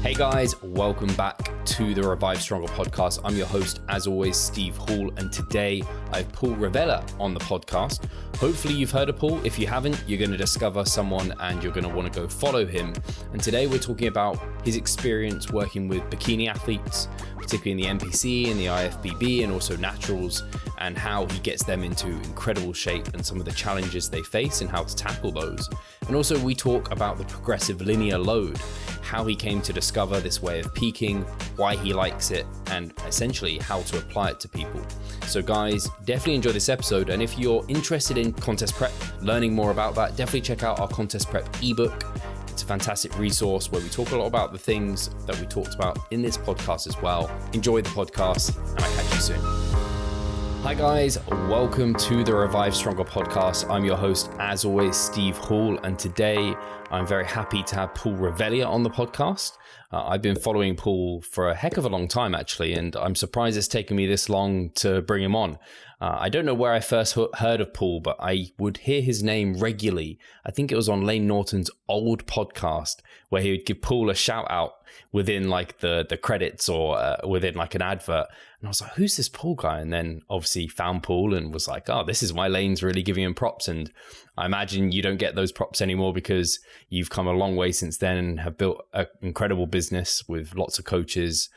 Hey guys, welcome back to the Revive Stronger podcast. I'm your host, as always, Steve Hall, and today I have Paul Revelia on the podcast. Hopefully you've heard of Paul. If you haven't, you're going to discover someone and you're going to want to go follow him. And today we're talking about his experience working with bikini athletes, particularly in the NPC and the IFBB and also naturals, and how he gets them into incredible shape and some of the challenges they face and how to tackle those. And also we talk about the progressive linear load, how he came to discover this way of peaking, why he likes it, and essentially how to apply it to people. So guys, definitely enjoy this episode. And if you're interested in contest prep, learning more about that, definitely check out our contest prep ebook. It's a fantastic resource where we talk a lot about the things that we talked about in this podcast as well. Enjoy the podcast, and I'll catch you soon. Hi guys, welcome to the Revive Stronger podcast. I'm your host, as always, Steve Hall, and today I'm very happy to have Paul Revelia on the podcast. I've been following Paul for a heck of a long time, actually, and I'm surprised it's taken me this long to bring him on. I don't know where I first heard of Paul, but I would hear his name regularly. I think it was on Lane Norton's old podcast where he would give Paul a shout out within like the credits or within like an advert. And I was like, who's this Paul guy? And then obviously found Paul and was like, oh, this is why Lane's really giving him props. And I imagine you don't get those props anymore because you've come a long way since then and have built an incredible business with lots of coaches,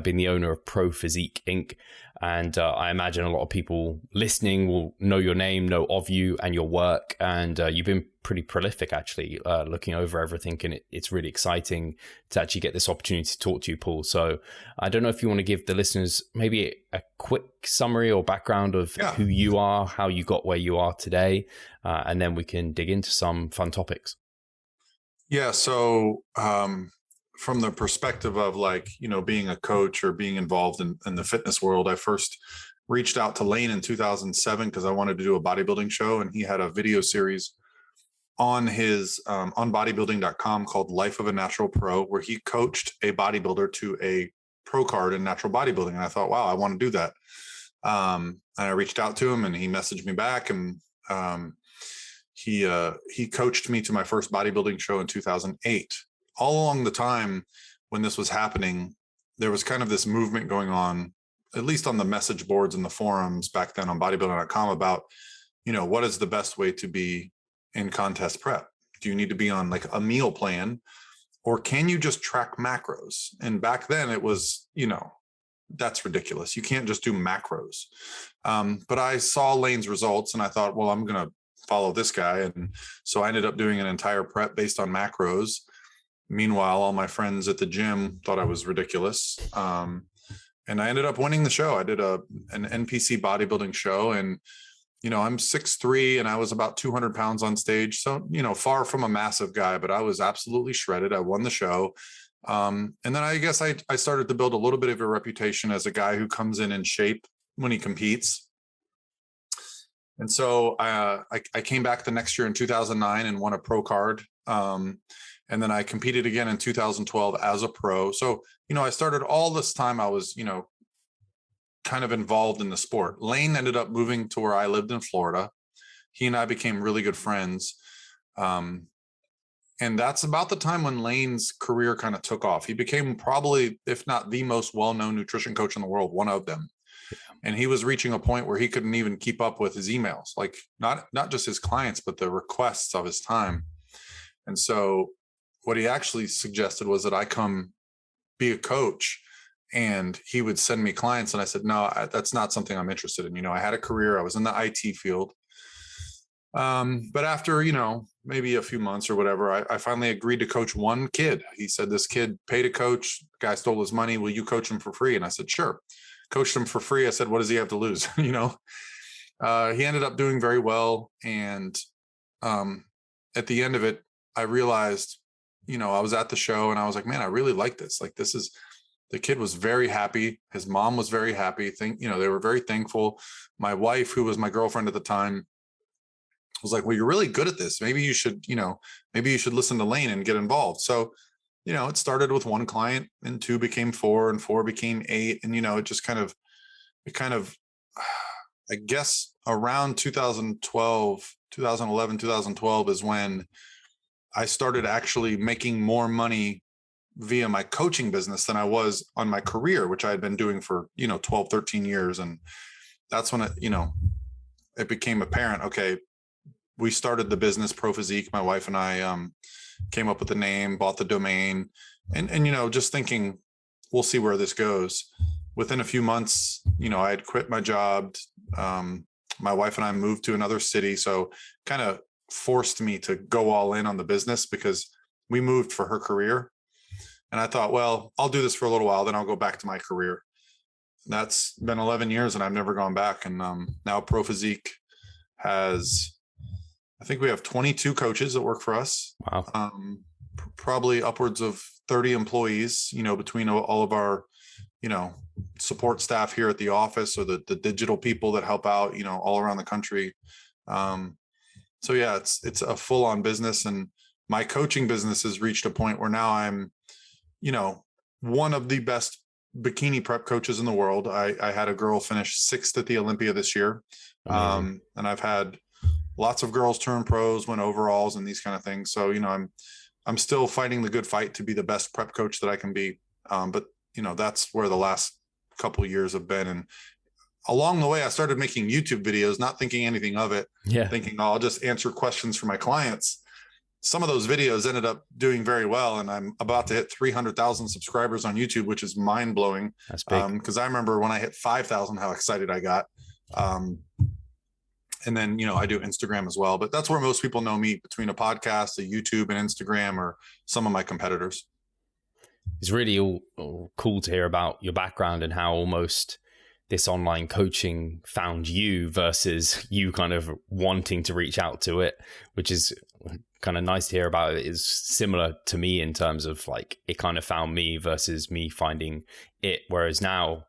being the owner of Pro Physique Inc. And I imagine a lot of people listening will know your name, know of you and your work. And you've been pretty prolific, actually, looking over everything. And it's really exciting to actually get this opportunity to talk to you, Paul. So I don't know if you want to give the listeners maybe a quick summary or background of who you are, how you got where you are today, and then we can dig into some fun topics. Yeah. So from the perspective of like, being a coach or being involved in the fitness world, I first reached out to Lane in 2007 because I wanted to do a bodybuilding show, and he had a video series on his on bodybuilding.com called Life of a Natural Pro, where he coached a bodybuilder to a pro card in natural bodybuilding. And I thought, wow, I want to do that. And I reached out to him and he messaged me back, and he coached me to my first bodybuilding show in 2008. All along the time when this was happening, there was kind of this movement going on, at least on the message boards and the forums back then on bodybuilding.com about, what is the best way to be in contest prep? Do you need to be on like a meal plan, or can you just track macros? And back then it was, that's ridiculous. You can't just do macros. But I saw Lane's results and I thought, well, I'm going to follow this guy. And so I ended up doing an entire prep based on macros. Meanwhile, all my friends at the gym thought I was ridiculous. And I ended up winning the show. I did an NPC bodybuilding show, and I'm 6'3" and I was about 200 pounds on stage. So, far from a massive guy, but I was absolutely shredded. I won the show. And then I guess I started to build a little bit of a reputation as a guy who comes in shape when he competes. And so I came back the next year in 2009 and won a pro card. And then I competed again in 2012 as a pro. So, I started all this time I was, kind of involved in the sport. Lane ended up moving to where I lived in Florida. He and I became really good friends. And that's about the time when Lane's career kind of took off. He became probably, if not the most well-known nutrition coach in the world, one of them. Yeah. And he was reaching a point where he couldn't even keep up with his emails, like not just his clients, but the requests of his time. And so what he actually suggested was that I come be a coach, and he would send me clients. And I said, no, that's not something I'm interested in. I had a career, I was in the IT field. But after, maybe a few months or whatever, I finally agreed to coach one kid. He said, this kid paid a coach, the guy stole his money. Will you coach him for free? And I said, sure. Coached him for free. I said, what does he have to lose? He ended up doing very well. And at the end of it, I realized, I was at the show and I was like, man, I really like this. Like, the kid was very happy. His mom was very happy. They were very thankful. My wife, who was my girlfriend at the time, was like, well, you're really good at this. Maybe you should listen to Lane and get involved. So, it started with one client, and 2 became 4, and 4 became 8. And, it just kind of, I guess around 2011, 2012 is when I started actually making more money via my coaching business than I was on my career, which I had been doing for, 12, 13 years. And that's when it became apparent. Okay, we started the business Pro Physique. My wife and I came up with the name, bought the domain, and just thinking, we'll see where this goes. Within a few months, I had quit my job. My wife and I moved to another city. So kind of forced me to go all in on the business because we moved for her career. And I thought, well, I'll do this for a little while, then I'll go back to my career. That's been 11 years and I've never gone back. And now Pro Physique has, I think we have 22 coaches that work for us. Wow. Probably upwards of 30 employees, between all of our, support staff here at the office, or the digital people that help out, all around the country. So yeah, it's a full on business, and my coaching business has reached a point where now I'm, one of the best bikini prep coaches in the world. I had a girl finish 6th at the Olympia this year. And I've had lots of girls turn pros, win overalls and these kind of things. So, I'm still fighting the good fight to be the best prep coach that I can be. But that's where the last couple of years have been. And along the way, I started making YouTube videos, not thinking anything of it, thinking, oh, I'll just answer questions for my clients. Some of those videos ended up doing very well. And I'm about to hit 300,000 subscribers on YouTube, which is mind blowing. That's big. Because I remember when I hit 5,000, how excited I got. And then, I do Instagram as well, but that's where most people know me, between a podcast, a YouTube, and Instagram, or some of my competitors. It's really all cool to hear about your background and how almost this online coaching found you versus you kind of wanting to reach out to it, which is kind of nice to hear about. It is similar to me in terms of like, it kind of found me versus me finding it. Whereas now,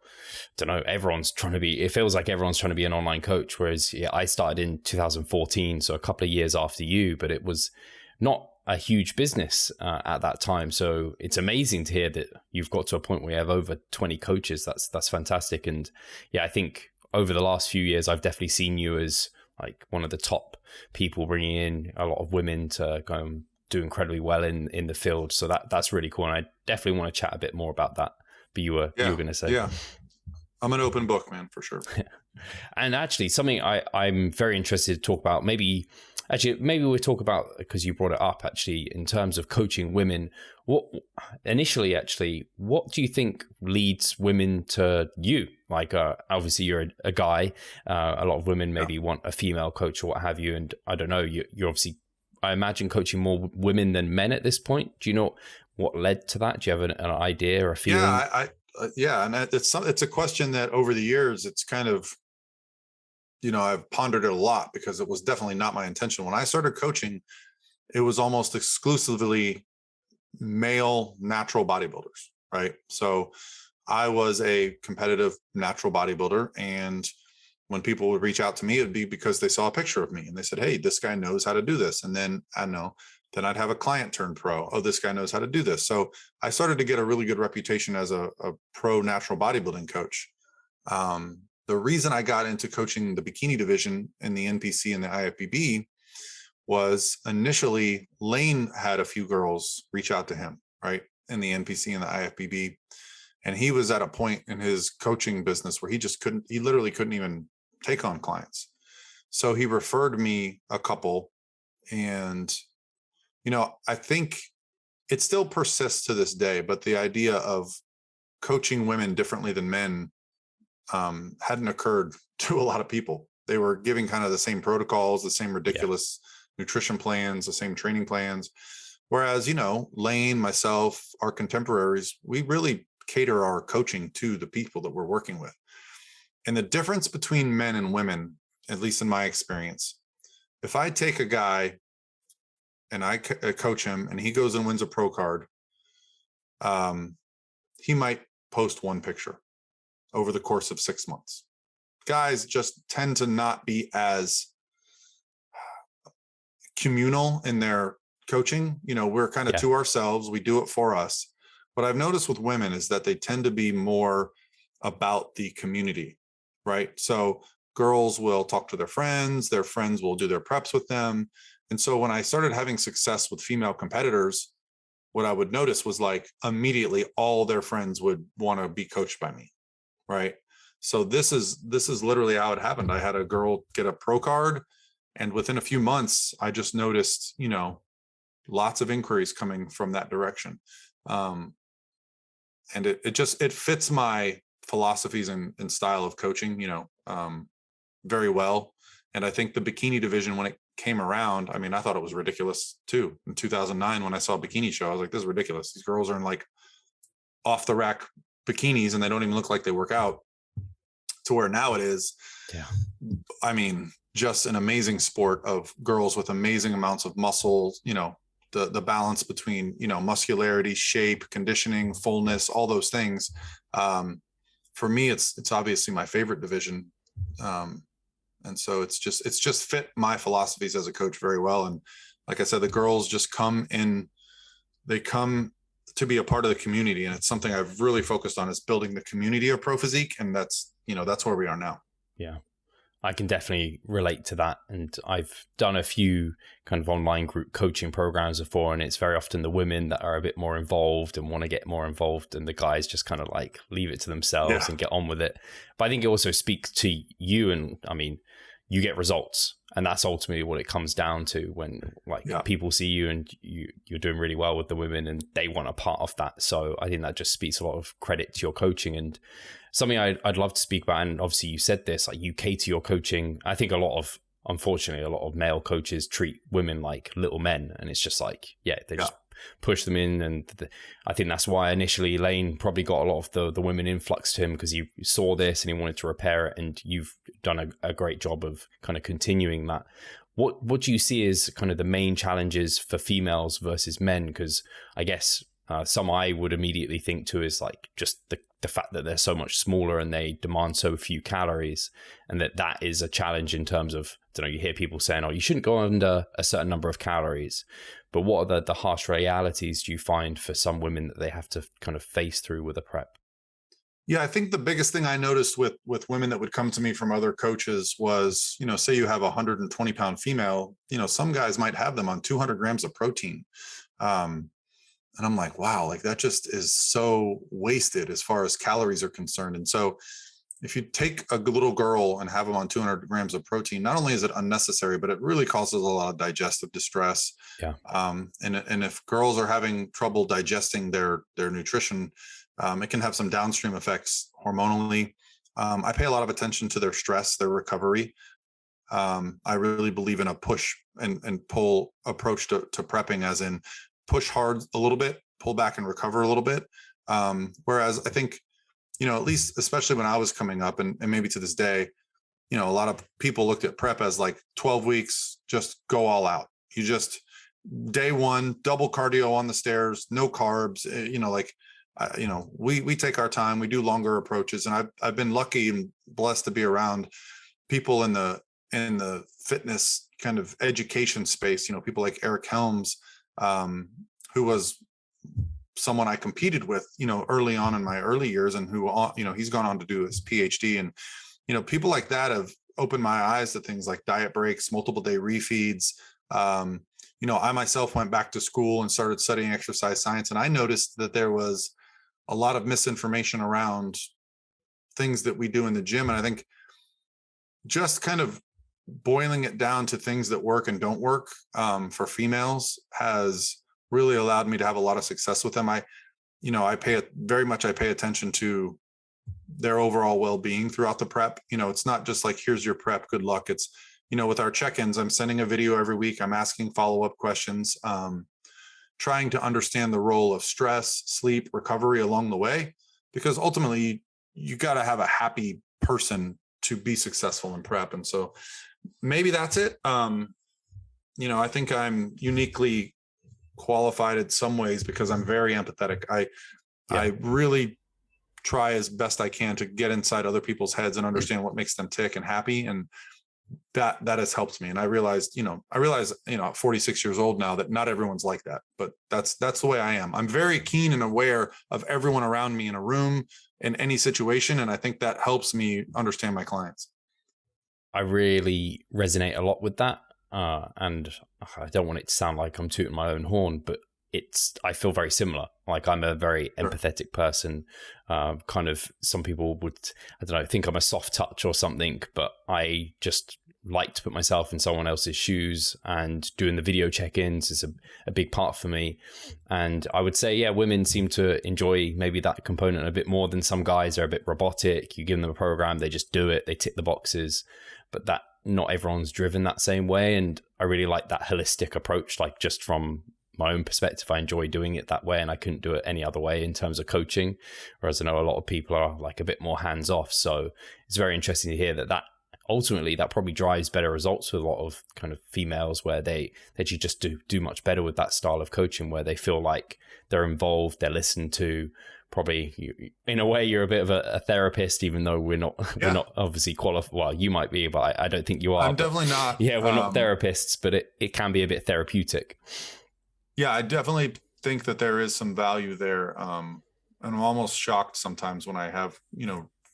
I don't know, it feels like everyone's trying to be an online coach. Whereas I started in 2014, so a couple of years after you, but it was not a huge business at that time. So it's amazing to hear that you've got to a point where you have over 20 coaches. That's fantastic. And yeah, I think over the last few years, I've definitely seen you as like one of the top people, bringing in a lot of women to go and do incredibly well in the field. So that's really cool. And I definitely want to chat a bit more about that. But you were going to say. Yeah, I'm an open book, man, for sure. And actually, something I'm very interested to talk about, maybe we'll talk about, because you brought it up, actually, in terms of coaching women. What do you think leads women to you? Like, obviously you're a guy. A lot of women maybe want a female coach or what have you. And I don't know, you're obviously, I imagine, coaching more women than men at this point. Do you know what led to that? Do you have an idea or a feeling? Yeah, and it's a question that over the years, it's kind of, I've pondered it a lot, because it was definitely not my intention. When I started coaching, it was almost exclusively male natural bodybuilders, right? So I was a competitive natural bodybuilder. And when people would reach out to me, it'd be because they saw a picture of me and they said, hey, this guy knows how to do this. And then then I'd have a client turn pro. Oh, this guy knows how to do this. So I started to get a really good reputation as a pro natural bodybuilding coach. The reason I got into coaching the bikini division in the NPC and the IFBB was initially Lane had a few girls reach out to him, right, in the NPC and the IFBB. And he was at a point in his coaching business where he literally couldn't even take on clients. So he referred me a couple. And, I think it still persists to this day, but the idea of coaching women differently than men hadn't occurred to a lot of people. They were giving kind of the same protocols, the same ridiculous nutrition plans, the same training plans. Whereas, Lane, myself, our contemporaries, we really cater our coaching to the people that we're working with. And the difference between men and women, at least in my experience, if I take a guy and I coach him and he goes and wins a pro card, he might post one picture over the course of 6 months. Guys just tend to not be as communal in their coaching. We're kind of to ourselves. We do it for us. What I've noticed with women is that they tend to be more about the community, right? So girls will talk to their friends will do their preps with them. And so when I started having success with female competitors, what I would notice was like immediately all their friends would want to be coached by me. Right. So this is literally how it happened. I had a girl get a pro card, and within a few months, I just noticed, lots of inquiries coming from that direction. And it fits my philosophies and style of coaching, very well. And I think the bikini division, when it came around, I mean, I thought it was ridiculous too. In 2009, when I saw a bikini show, I was like, this is ridiculous. These girls are in like off the rack bikinis and they don't even look like they work out. To where now it is, I mean, just an amazing sport of girls with amazing amounts of muscles, the balance between, muscularity, shape, conditioning, fullness, all those things. For me, it's obviously my favorite division. And so it's just fit my philosophies as a coach very well. And like I said, the girls just they come to be a part of the community. And it's something I've really focused on, is building the community of pro physique. And that's where we are now. Yeah. I can definitely relate to that. And I've done a few kind of online group coaching programs before, and it's very often the women that are a bit more involved and want to get more involved, and the guys just kind of like leave it to themselves and get on with it. But I think it also speaks to you, and I mean, you get results, and that's ultimately what it comes down to when people see you and you're doing really well with the women and they want a part of that. So I think that just speaks a lot of credit to your coaching. And something I'd love to speak about, and obviously you said this, like you cater your coaching. I think unfortunately, a lot of male coaches treat women like little men, and it's just like, they just push them in. And I think that's why initially Lane probably got a lot of the women influx to him, because he saw this and he wanted to repair it. And you've done a great job of kind of continuing that. What do you see as kind of the main challenges for females versus men? Because I guess some I would immediately think to is like just the fact that they're so much smaller and they demand so few calories, and that is a challenge in terms of, you hear people saying, oh, you shouldn't go under a certain number of calories. But what are the harsh realities do you find for some women that they have to kind of face through with a prep? Yeah, I think the biggest thing I noticed with women that would come to me from other coaches was, say you have a 120-pound female, some guys might have them on 200 grams of protein. And I'm like, wow, like that just is so wasted as far as calories are concerned. And so if you take a little girl and have them on 200 grams of protein, not only is it unnecessary, but it really causes a lot of digestive distress. Yeah. And if girls are having trouble digesting their nutrition, it can have some downstream effects hormonally. I pay a lot of attention to their stress, their recovery. I really believe in a push and pull approach to prepping, as in push hard a little bit, pull back and recover a little bit. Whereas I think, at least, especially when I was coming up and maybe to this day, a lot of people looked at prep as like 12 weeks, just go all out. You just day one, double cardio on the stairs, no carbs, we take our time, we do longer approaches. And I've been lucky and blessed to be around people in the fitness kind of education space, people like Eric Helms, who was someone I competed with, early on in my early years, and who, he's gone on to do his PhD. And, people like that have opened my eyes to things like diet breaks, multiple day refeeds. I myself went back to school and started studying exercise science. And I noticed that there was a lot of misinformation around things that we do in the gym. And I think just kind of boiling it down to things that work and don't work for females has really allowed me to have a lot of success with them. I pay attention to their overall well-being throughout the prep. It's not just like, here's your prep, good luck. It's, with our check-ins, I'm sending a video every week. I'm asking follow-up questions, trying to understand the role of stress, sleep, recovery along the way, because ultimately you got to have a happy person to be successful in prep. And so maybe that's it. I think I'm uniquely qualified in some ways because I'm very empathetic. I really try as best I can to get inside other people's heads and understand what makes them tick and happy. And that has helped me. And I realized, at 46 years old now, that not everyone's like that, but that's the way I am. I'm very keen and aware of everyone around me in a room, in any situation. And I think that helps me understand my clients. I really resonate a lot with that. And I don't want it to sound like I'm tooting my own horn, but I feel very similar. Like I'm a very Sure. empathetic person. Kind of some people would, I don't know, think I'm a soft touch or something, but I just like to put myself in someone else's shoes, and doing the video check-ins is a big part for me. And I would say, yeah, women seem to enjoy maybe that component a bit more than some guys. Are a bit robotic. You give them a program, they just do it, they tick the boxes, but that not everyone's driven that same way. And I really like that holistic approach. Like just from my own perspective, I enjoy doing it that way, and I couldn't do it any other way in terms of coaching. Whereas I know a lot of people are like a bit more hands off. So it's very interesting to hear that ultimately that probably drives better results with a lot of kind of females, where they actually just do much better with that style of coaching, where they feel like they're involved, they're listened to. Probably in a way you're a bit of a therapist, even though we're not obviously qualified. Well, you might be, but I don't think you are. I'm definitely not. Yeah, we're not therapists, but it can be a bit therapeutic. Yeah, I definitely think that there is some value there. And I'm almost shocked sometimes when I have,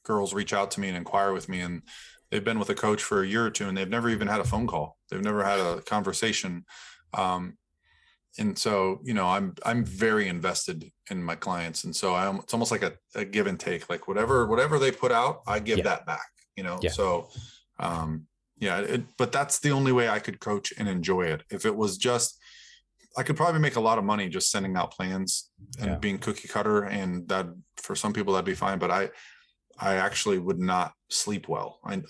girls reach out to me and inquire with me, and they've been with a coach for a year or two and they've never even had a phone call. They've never had a conversation. And so, I'm very invested in my clients. And so it's almost like a give and take, like whatever they put out, I give that back, So, but that's the only way I could coach and enjoy it. If it was just, I could probably make a lot of money just sending out plans and being cookie cutter. And that for some people that'd be fine. But I actually would not sleep well. I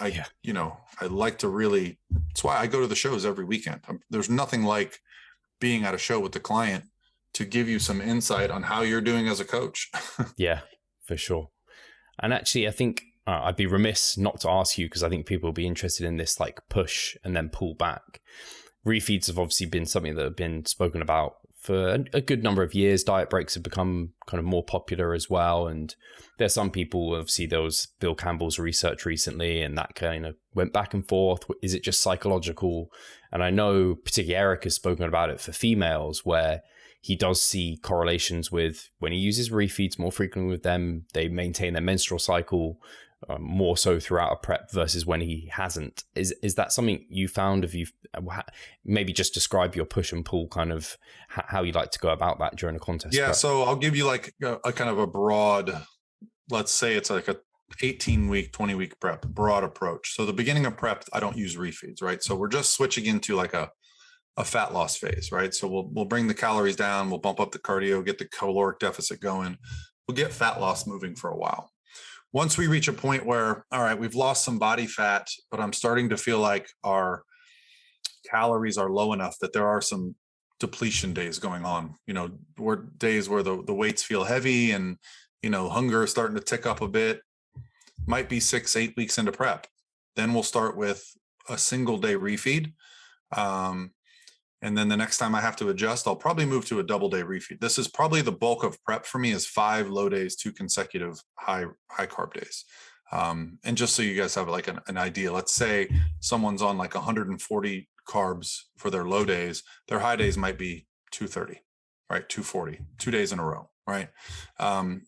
like to really, that's why I go to the shows every weekend. There's nothing like being at a show with the client to give you some insight on how you're doing as a coach. Yeah, for sure. And actually, I think I'd be remiss not to ask you, because I think people will be interested in this, like push and then pull back. Refeeds have obviously been something that have been spoken about for a good number of years. Diet breaks have become kind of more popular as well. And there's some people, obviously there was Bill Campbell's research recently, and that kind of went back and forth. Is it just psychological? And I know particularly Eric has spoken about it for females, where he does see correlations with when he uses refeeds more frequently with them, they maintain their menstrual cycle more so throughout a prep versus when he hasn't. Is that something you found? Have you maybe just describe your push and pull, kind of how you like to go about that during a contest? Yeah. prep? So I'll give you like a kind of a broad, let's say it's like a 18-week, 20-week prep, broad approach. So the beginning of prep, I don't use refeeds, right? So we're just switching into like a fat loss phase, right? So we'll bring the calories down, we'll bump up the cardio, get the caloric deficit going. We'll get fat loss moving for a while. Once we reach a point where, all right, we've lost some body fat, but I'm starting to feel like our calories are low enough that there are some depletion days going on. We're days where the weights feel heavy and, hunger is starting to tick up a bit. Might be 6-8 weeks into prep. Then we'll start with a single day refeed. And then the next time I have to adjust, I'll probably move to a double day refeed. This is probably the bulk of prep for me, is 5 low days, 2 consecutive high carb days. And just so you guys have like an idea, let's say someone's on like 140 carbs for their low days. Their high days might be 230, right? 240, 2 days in a row, right?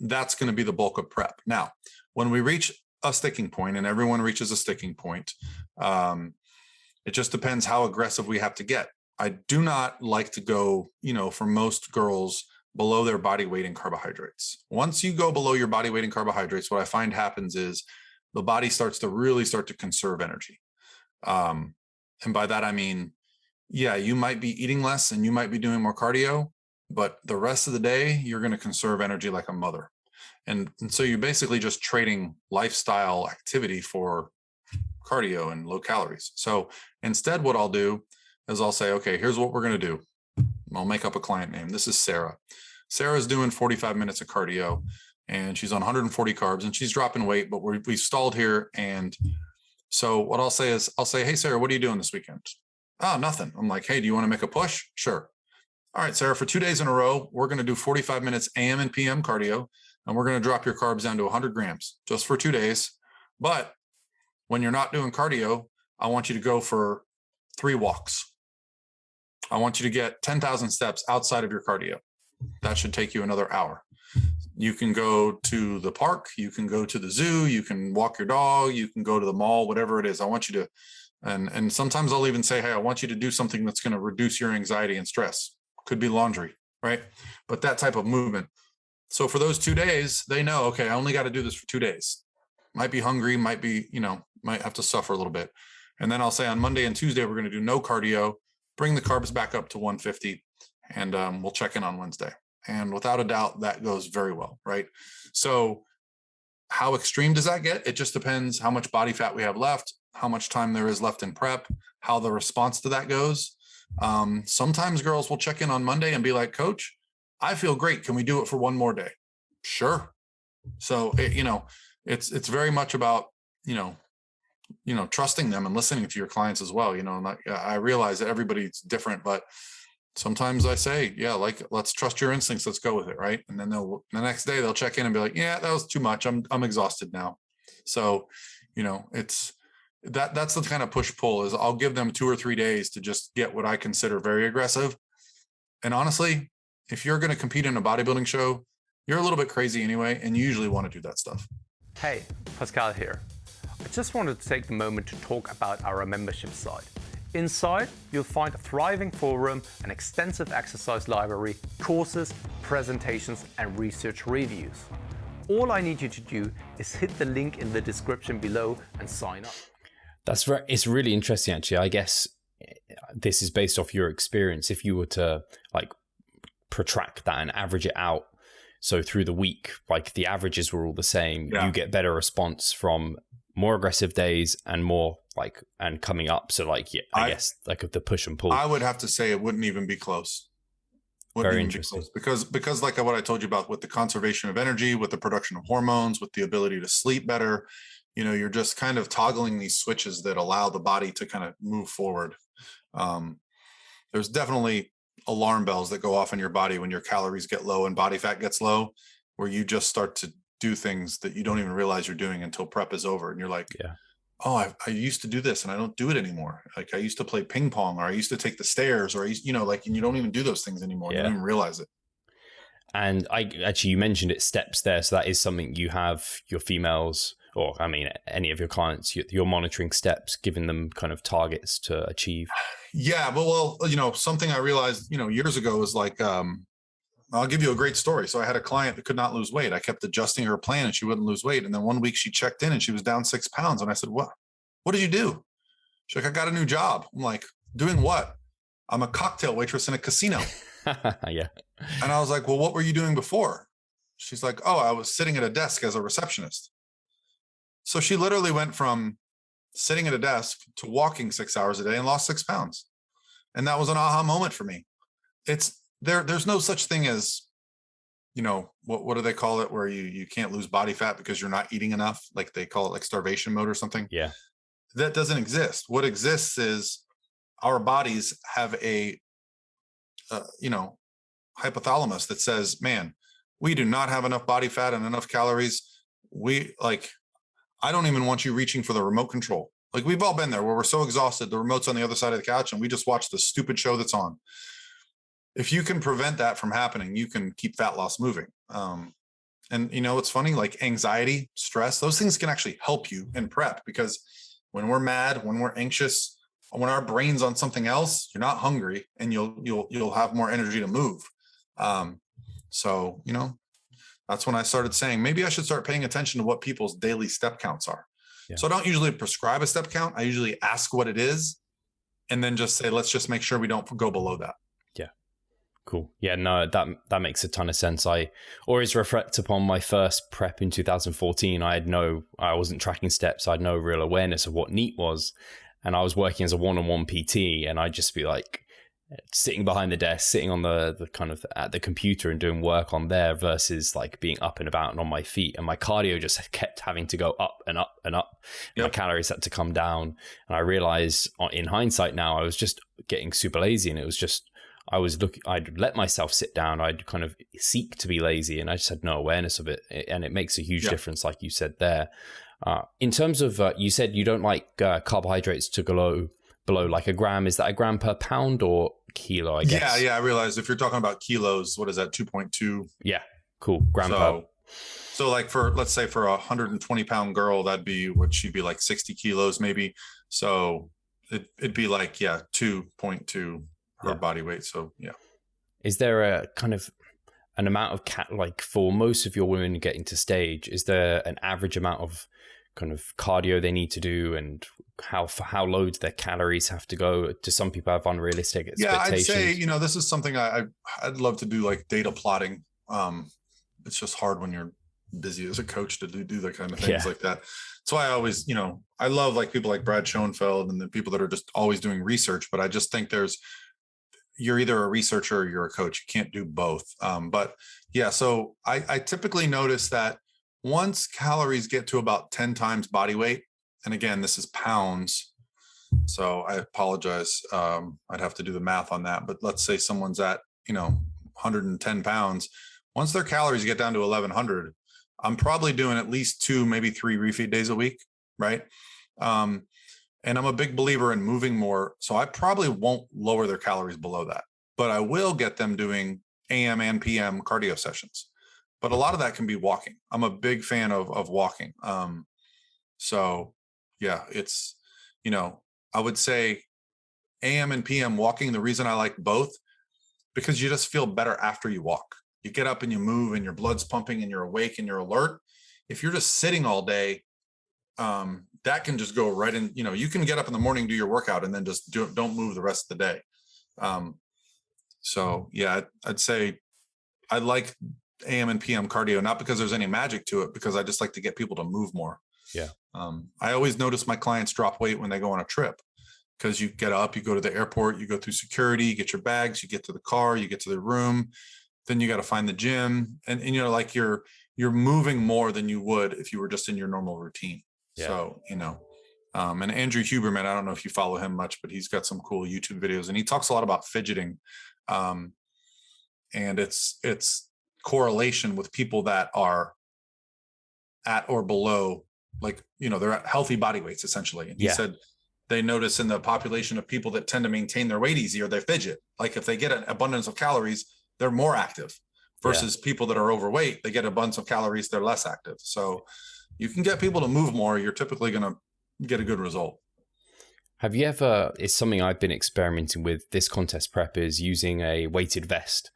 That's going to be the bulk of prep. Now, when we reach a sticking point, and everyone reaches a sticking point, it just depends how aggressive we have to get. I do not like to go, for most girls, below their body weight in carbohydrates. Once you go below your body weight in carbohydrates, what I find happens is the body starts to conserve energy. And by that, I mean, yeah, you might be eating less and you might be doing more cardio, but the rest of the day, you're going to conserve energy like a mother. And so you're basically just trading lifestyle activity for cardio and low calories. So instead, what I'll do is I'll say, okay, here's what we're going to do. I'll make up a client name. This is Sarah. Sarah's doing 45 minutes of cardio and she's on 140 carbs and she's dropping weight, but we've stalled here. And so what I'll say is, hey, Sarah, what are you doing this weekend? Oh, nothing. I'm like, hey, do you want to make a push? Sure. All right, Sarah, for 2 days in a row, we're going to do 45 minutes AM and PM cardio, and we're going to drop your carbs down to 100 grams just for 2 days. But when you're not doing cardio, I want you to go for 3 walks. I want you to get 10,000 steps outside of your cardio. That should take you another hour. You can go to the park, you can go to the zoo, you can walk your dog, you can go to the mall, whatever it is. I want you to, and sometimes I'll even say, hey, I want you to do something that's going to reduce your anxiety and stress. Could be laundry, right? But that type of movement. So for those 2 days, they know, okay, I only got to do this for 2 days. Might be hungry, might be, might have to suffer a little bit. And then I'll say on Monday and Tuesday, we're going to do no cardio, bring the carbs back up to 150, and we'll check in on Wednesday. And without a doubt, that goes very well, right? So how extreme does that get? It just depends how much body fat we have left, how much time there is left in prep, how the response to that goes. Sometimes girls will check in on Monday and be like, Coach, I feel great. Can we do it for one more day? Sure. So, it's very much about, trusting them and listening to your clients as well. And I realize that everybody's different, but sometimes I say, yeah, like, let's trust your instincts. Let's go with it. Right. And then the next day they'll check in and be like, yeah, that was too much. I'm exhausted now. So, it's that's the kind of push pull is I'll give them 2 or 3 days to just get what I consider very aggressive. And honestly, if you're going to compete in a bodybuilding show, you're a little bit crazy anyway, and you usually want to do that stuff. Hey, Pascal here. I just wanted to take the moment to talk about our membership site. Inside, you'll find a thriving forum, an extensive exercise library, courses, presentations, and research reviews. All I need you to do is hit the link in the description below and sign up. It's really interesting, actually. I guess this is based off your experience. If you were to protract that and average it out, so through the week, the averages were all the same, you get better response from more aggressive days and more and coming up. So I guess the push and pull. I would have to say it wouldn't even be close. Very interesting. Because like what I told you about with the conservation of energy, with the production of hormones, with the ability to sleep better, you're just kind of toggling these switches that allow the body to kind of move forward. There's definitely alarm bells that go off in your body when your calories get low and body fat gets low, where you just start to do things that you don't even realize you're doing until prep is over. And you're like, oh, I used to do this and I don't do it anymore. Like I used to play ping pong, or I used to take the stairs, or and you don't even do those things anymore. You don't even realize it. And you mentioned it, steps there. So that is something you have your females, or any of your clients, you're monitoring steps, giving them kind of targets to achieve. Yeah. Well, something I realized, years ago is I'll give you a great story. So I had a client that could not lose weight. I kept adjusting her plan and she wouldn't lose weight. And then one week she checked in and she was down 6 pounds. And I said, what did you do? She's like, I got a new job. I'm like, doing what? I'm a cocktail waitress in a casino. Yeah. And I was like, well, what were you doing before? She's like, oh, I was sitting at a desk as a receptionist. So she literally went from sitting at a desk to walking 6 hours a day and lost 6 pounds. And that was an aha moment for me. There's no such thing as, what do they call it, where you can't lose body fat because you're not eating enough? Like they call it starvation mode or something. Yeah. That doesn't exist. What exists is our bodies have a, hypothalamus that says, man, we do not have enough body fat and enough calories. I don't even want you reaching for the remote control. We've all been there where we're so exhausted, the remote's on the other side of the couch and we just watch the stupid show that's on. If you can prevent that from happening, you can keep fat loss moving. And it's funny, anxiety, stress, those things can actually help you in prep, because when we're mad, when we're anxious, when our brain's on something else, you're not hungry and you'll have more energy to move. So, that's when I started saying, maybe I should start paying attention to what people's daily step counts are. Yeah. So I don't usually prescribe a step count. I usually ask what it is and then just say, let's just make sure we don't go below that. Yeah. Cool. Yeah, no, that makes a ton of sense. I always reflect upon my first prep in 2014. I wasn't tracking steps. I had no real awareness of what NEAT was. And I was working as a one-on-one PT, and I'd just be sitting behind the desk, sitting on the kind of at the computer and doing work on there versus being up and about and on my feet. And my cardio just kept having to go up and up and up. Yep. My calories had to come down. And I realized in hindsight now, I was just getting super lazy, and it was just, I'd let myself sit down. I'd kind of seek to be lazy, and I just had no awareness of it. And it makes a huge difference, like you said there. In terms of, you said you don't like carbohydrates to go below a gram. Is that a gram per pound or kilo, I guess? Yeah. I realized if you're talking about kilos, what is that? 2.2. Yeah. Cool. Gram per. So let's say for a 120 pound girl, that'd be what she'd be 60 kilos maybe. So it'd be 2.2 her body weight. So yeah. is there a kind of an amount of like for most of your women getting to stage, is there an average amount of kind of cardio they need to do, and how low do their calories have to go? Do some people have unrealistic expectations? Yeah, I'd say, this is something I'd love to do, like data plotting. It's just hard when you're busy as a coach to do the kind of things like that. So I always, I love like people like Brad Schoenfeld and the people that are just always doing research, but I just think you're either a researcher or you're a coach. You can't do both. But yeah, so I typically notice that once calories get to about 10 times body weight, and again, this is pounds, so I apologize. I'd have to do the math on that, but let's say someone's at, 110 pounds. Once their calories get down to 1100, I'm probably doing at least 2, maybe 3 refeed days a week, right? And I'm a big believer in moving more, so I probably won't lower their calories below that, but I will get them doing AM and PM cardio sessions. But a lot of that can be walking. I'm a big fan of walking. So yeah, it's, I would say AM and PM walking. The reason I like both, because you just feel better after you walk. You get up and you move and your blood's pumping and you're awake and you're alert. If you're just sitting all day, that can just go right in. You can get up in the morning, do your workout, and then just don't move the rest of the day. So yeah, I'd say I like AM and PM cardio, not because there's any magic to it, because I just like to get people to move more. Yeah. I always notice my clients drop weight when they go on a trip, because you get up, you go to the airport, you go through security, you get your bags, you get to the car, you get to the room, then you got to find the gym, and like you're moving more than you would if you were just in your normal routine. Yeah. So, and Andrew Huberman, I don't know if you follow him much, but he's got some cool YouTube videos, and he talks a lot about fidgeting. And it's correlation with people that are at or below, like, they're at healthy body weights essentially. And he said they notice in the population of people that tend to maintain their weight easier, they fidget. Like if they get an abundance of calories, they're more active, versus people that are overweight, they get an abundance of calories, they're less active. So you can get people to move more, you're typically going to get a good result. Have you ever, it's something I've been experimenting with this contest prep, is using a weighted vest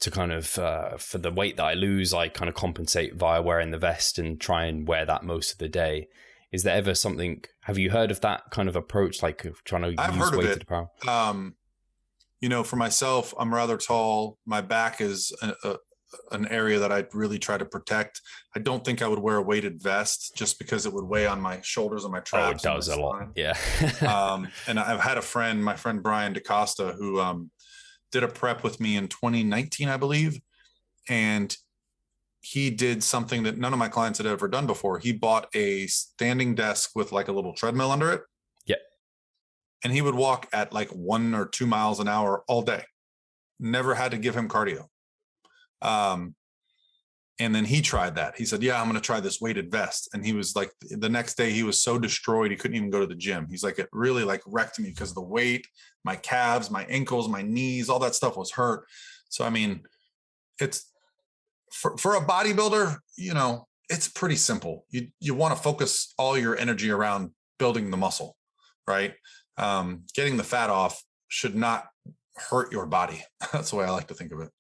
to kind of, for the weight that I lose, I kind of compensate via wearing the vest and try and wear that most of the day. Is there ever something, have you heard of that kind of approach, like trying to use weighted apparel? For myself, I'm rather tall. My back is an area that I really try to protect. I don't think I would wear a weighted vest just because it would weigh on my shoulders and my traps. Oh, it does a lot. Yeah. And I've had my friend Brian DaCosta, who did a prep with me in 2019, I believe. And he did something that none of my clients had ever done before. He bought a standing desk with like a little treadmill under it. Yep. And he would walk at like 1 or 2 miles an hour all day. Never had to give him cardio. And then he tried that. He said, yeah, I'm going to try this weighted vest. And he was like, the next day he was so destroyed, he couldn't even go to the gym. He's like, it really like wrecked me because of the weight, my calves, my ankles, my knees, all that stuff was hurt. So, I mean, it's for a bodybuilder, it's pretty simple. You want to focus all your energy around building the muscle, right? Getting the fat off should not hurt your body. That's the way I like to think of it.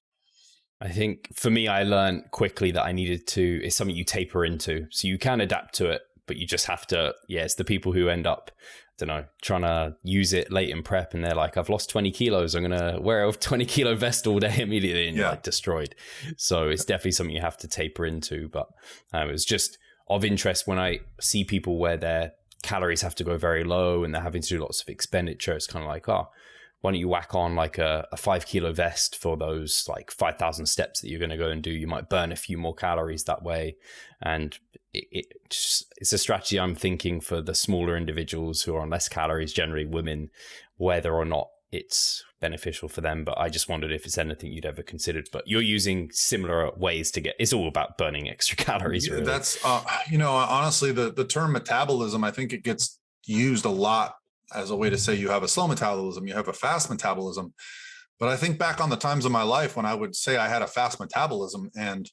I think for me, I learned quickly that I needed to, it's something you taper into. So you can adapt to it, but you just have to, it's the people who end up, trying to use it late in prep, and they're like, I've lost 20 kilos. I'm going to wear a 20 kilo vest all day immediately, and you're like destroyed. So it's definitely something you have to taper into. But it's just of interest when I see people where their calories have to go very low and they're having to do lots of expenditure. It's kind of like, why don't you whack on like a 5 kilo vest for those like 5,000 steps that you're going to go and do? You might burn a few more calories that way. And it's a strategy I'm thinking for the smaller individuals who are on less calories, generally women, whether or not it's beneficial for them. But I just wondered if it's anything you'd ever considered. But you're using similar ways to it's all about burning extra calories. Really. That's, honestly, the term metabolism, I think it gets used a lot as a way to say you have a slow metabolism, you have a fast metabolism. But I think back on the times of my life when I would say I had a fast metabolism and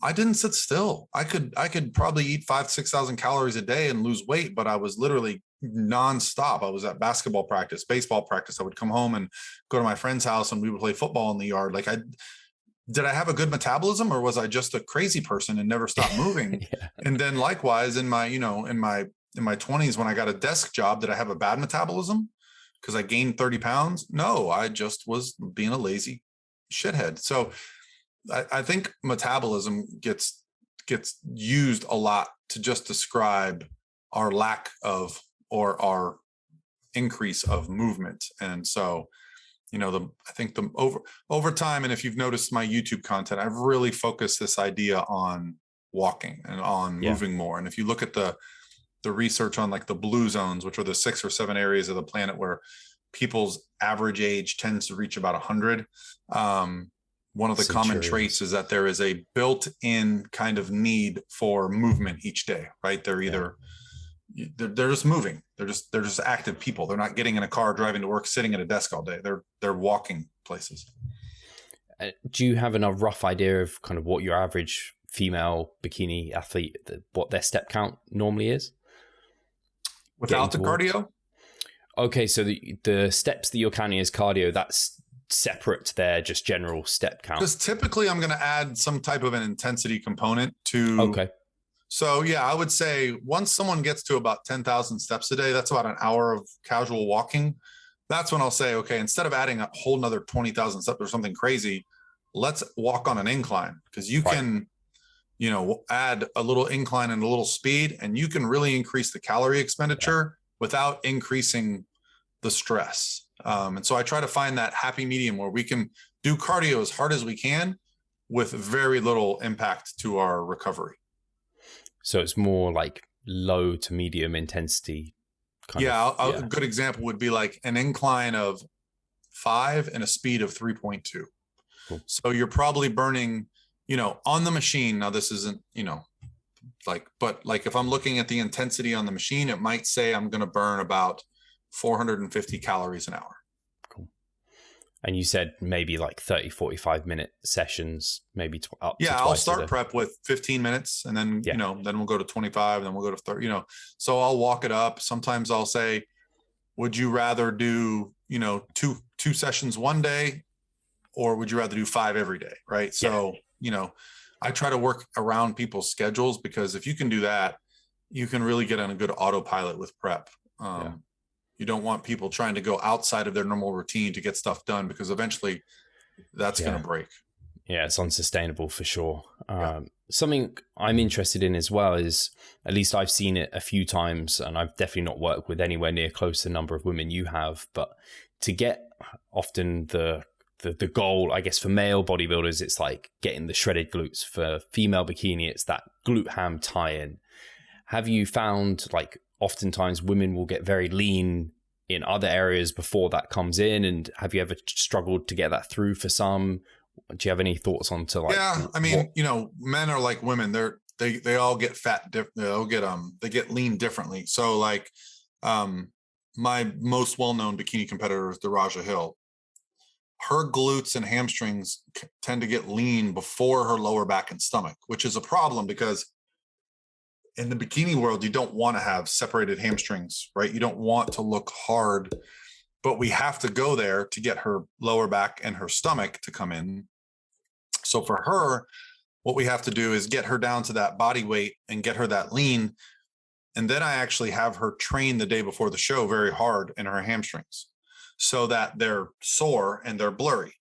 I didn't sit still. I could probably eat 5,000 to 6,000 calories a day and lose weight, but I was literally, nonstop. I was at basketball practice, baseball practice. I would come home and go to my friend's house and we would play football in the yard. Like did I have a good metabolism, or was I just a crazy person and never stopped moving? Yeah. And then likewise in my 20s, when I got a desk job, did I have a bad metabolism because I gained 30 pounds? No, I just was being a lazy shithead. So I think metabolism gets used a lot to just describe our lack of or our increase of movement. And so, I think over time, and if you've noticed my YouTube content, I've really focused this idea on walking and on moving more. And if you look at the research on like the blue zones, which are the 6 or 7 areas of the planet where people's average age tends to reach about 100, one of the common traits is that there is a built-in kind of need for movement each day, right? They're either they're just moving. They're just active people. They're not getting in a car, driving to work, sitting at a desk all day. They're walking places. Do you have a rough idea of kind of what your average female bikini athlete, what their step count normally is? Without the cardio? Okay, so the steps that you're counting as cardio, that's separate to their just general step count. Because typically I'm going to add some type of an intensity component to. Okay. So yeah, I would say once someone gets to about 10,000 steps a day, that's about an hour of casual walking. That's when I'll say, okay, instead of adding a whole nother 20,000 steps or something crazy, let's walk on an incline, because you can, add a little incline and a little speed, and you can really increase the calorie expenditure without increasing the stress. And so I try to find that happy medium where we can do cardio as hard as we can with very little impact to our recovery. So it's more like low to medium intensity. A good example would be like an incline of 5 and a speed of 3.2. Cool. So you're probably burning, on the machine. Now this isn't, but if I'm looking at the intensity on the machine, it might say I'm going to burn about 450 calories an hour. Cool. And you said maybe like 30, 45 minute sessions, maybe up to twice. I'll start prep with 15 minutes and then, then we'll go to 25, then we'll go to 30, so I'll walk it up. Sometimes I'll say, would you rather do, two sessions one day, or would you rather do 5 every day? Right. So, I try to work around people's schedules, because if you can do that, you can really get on a good autopilot with prep. You don't want people trying to go outside of their normal routine to get stuff done, because eventually that's going to break. Yeah, it's unsustainable for sure. Something I'm interested in as well is, at least I've seen it a few times, and I've definitely not worked with anywhere near close to the number of women you have, but to get often the goal, I guess, for male bodybuilders, it's like getting the shredded glutes. For female bikini, it's that glute ham tie-in. Have you found like oftentimes women will get very lean in other areas before that comes in? And have you ever struggled to get that through for some? Do you have any thoughts on to like? Yeah, I mean, men are like women. They all get fat. They get lean differently. So like, my most well-known bikini competitor is Daraja Hill. Her glutes and hamstrings tend to get lean before her lower back and stomach, which is a problem, because in the bikini world, you don't want to have separated hamstrings, right? You don't want to look hard, but we have to go there to get her lower back and her stomach to come in. So for her, what we have to do is get her down to that body weight and get her that lean. And then I actually have her train the day before the show very hard in her hamstrings, so that they're sore and they're blurry.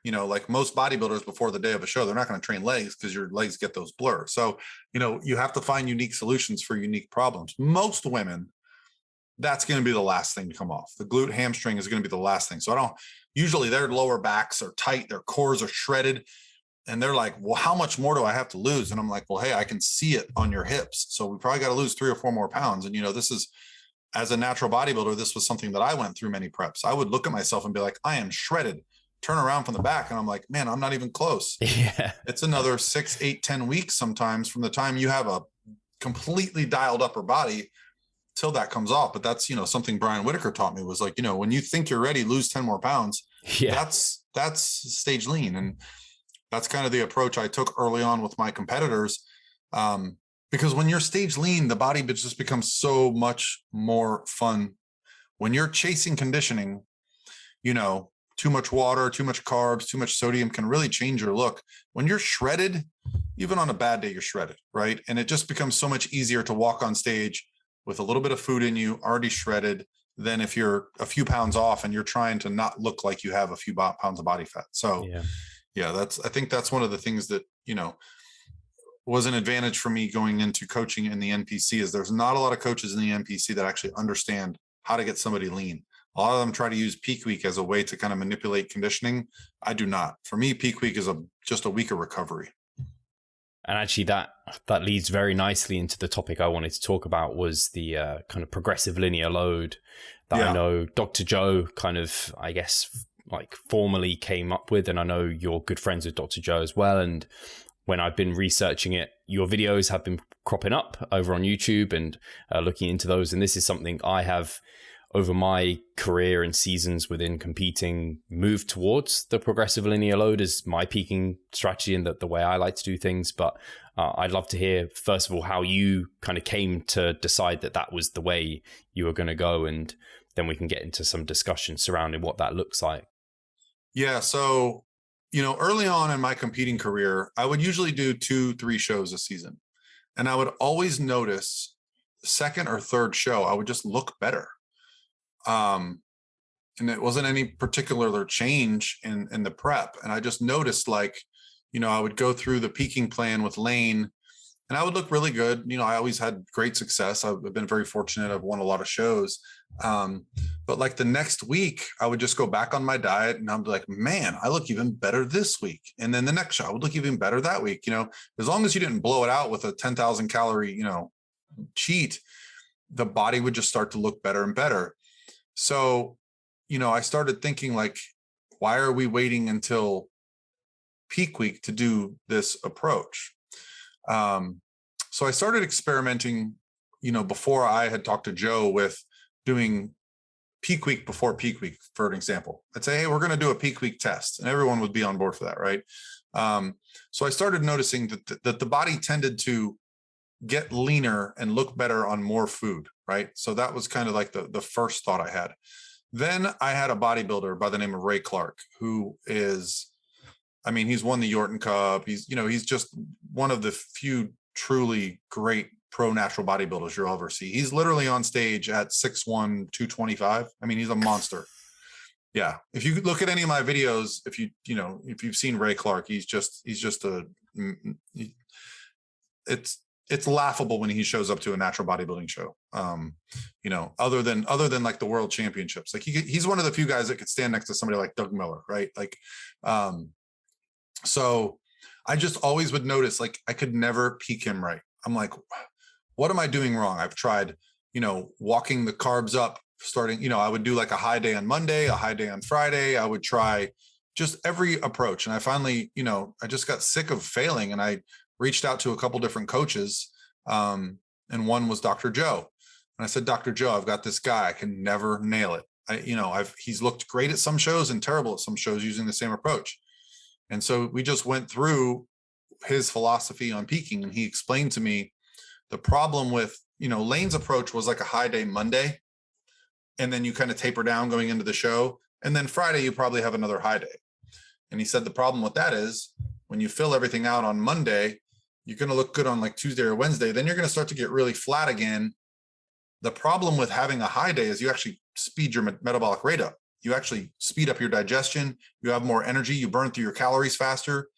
Like most bodybuilders before the day of a show, they're not going to train legs because your legs get those blurs. So, you have to find unique solutions for unique problems. Most women, that's going to be the last thing to come off. The glute hamstring is going to be the last thing. So usually their lower backs are tight, their cores are shredded, and they're like, well, how much more do I have to lose? And I'm like, well, hey, I can see it on your hips. So we probably got to lose 3 or 4 more pounds. And, this is, as a natural bodybuilder, this was something that I went through many preps. I would look at myself and be like, I am shredded. Turn around from the back, and I'm like, man, I'm not even close. Yeah. It's another 6, 8, 10 weeks sometimes from the time you have a completely dialed upper body till that comes off. But that's, something Brian Whitaker taught me, was like, when you think you're ready, lose 10 more pounds. Yeah. That's stage lean. And that's kind of the approach I took early on with my competitors. Because when you're stage lean, the body just becomes so much more fun. When you're chasing conditioning, too much water, too much carbs, too much sodium can really change your look. When you're shredded, even on a bad day, you're shredded, right? And it just becomes so much easier to walk on stage with a little bit of food in you, already shredded, than if you're a few pounds off and you're trying to not look like you have a few pounds of body fat. So yeah, I think that's one of the things that, was an advantage for me going into coaching in the NPC is there's not a lot of coaches in the NPC that actually understand how to get somebody lean. A lot of them try to use peak week as a way to kind of manipulate conditioning. I do not. For me, peak week is just a week of recovery. And actually that leads very nicely into the topic I wanted to talk about was the kind of progressive linear load that I know Dr. Joe kind of, I guess, like formally came up with. And I know you're good friends with Dr. Joe as well. And when I've been researching it, your videos have been cropping up over on YouTube and looking into those. And this is something I have, over my career and seasons within competing, moved towards the progressive linear load as my peaking strategy and the way I like to do things. But I'd love to hear, first of all, how you kind of came to decide that was the way you were going to go. And then we can get into some discussion surrounding what that looks like. Yeah. So, early on in my competing career, I would usually do 2-3 shows a season. And I would always notice second or third show, I would just look better. And it wasn't any particular change in the prep. And I just noticed I would go through the peaking plan with Lane and I would look really good. I always had great success. I've been very fortunate. I've won a lot of shows. But like the next week, I would just go back on my diet and I'm like, man, I look even better this week. And then the next show, I would look even better that week. As long as you didn't blow it out with a 10,000 calorie, cheat, the body would just start to look better and better. So, I started thinking why are we waiting until peak week to do this approach? So I started experimenting, before I had talked to Joe with doing peak week before peak week, for an example. I'd say, hey, we're going to do a peak week test, and everyone would be on board for that, right? So I started noticing that the body tended to get leaner and look better on more food, right? So that was kind of like the first thought I had. Then I had a bodybuilder by the name of Ray Clark, who is, he's won the Yorton Cup. He's just one of the few truly great pro natural bodybuilders you'll ever see. He's literally on stage at 6'1", 225. He's a monster. Yeah. If you look at any of my videos, if you've seen Ray Clark, it's laughable when he shows up to a natural bodybuilding show. Other than like the world championships, he's one of the few guys that could stand next to somebody like Doug Miller. Right. So I just always would notice, I could never peak him right. I'm like, what am I doing wrong? I've tried, walking the carbs up, starting, I would do like a high day on Monday, a high day on Friday. I would try just every approach. And I finally, I just got sick of failing. And I reached out to a couple different coaches. And one was Dr. Joe. And I said, Dr. Joe, I've got this guy. I can never nail it. He's looked great at some shows and terrible at some shows using the same approach. And so we just went through his philosophy on peaking, and he explained to me the problem with, Lane's approach was like a high day Monday, and then you kind of taper down going into the show. And then Friday, you probably have another high day. And he said, the problem with that is when you fill everything out on Monday, you're going to look good on like Tuesday or Wednesday. Then you're going to start to get really flat again. The problem with having a high day is you actually speed your metabolic rate up. You actually speed up your digestion. You have more energy. You burn through your calories faster.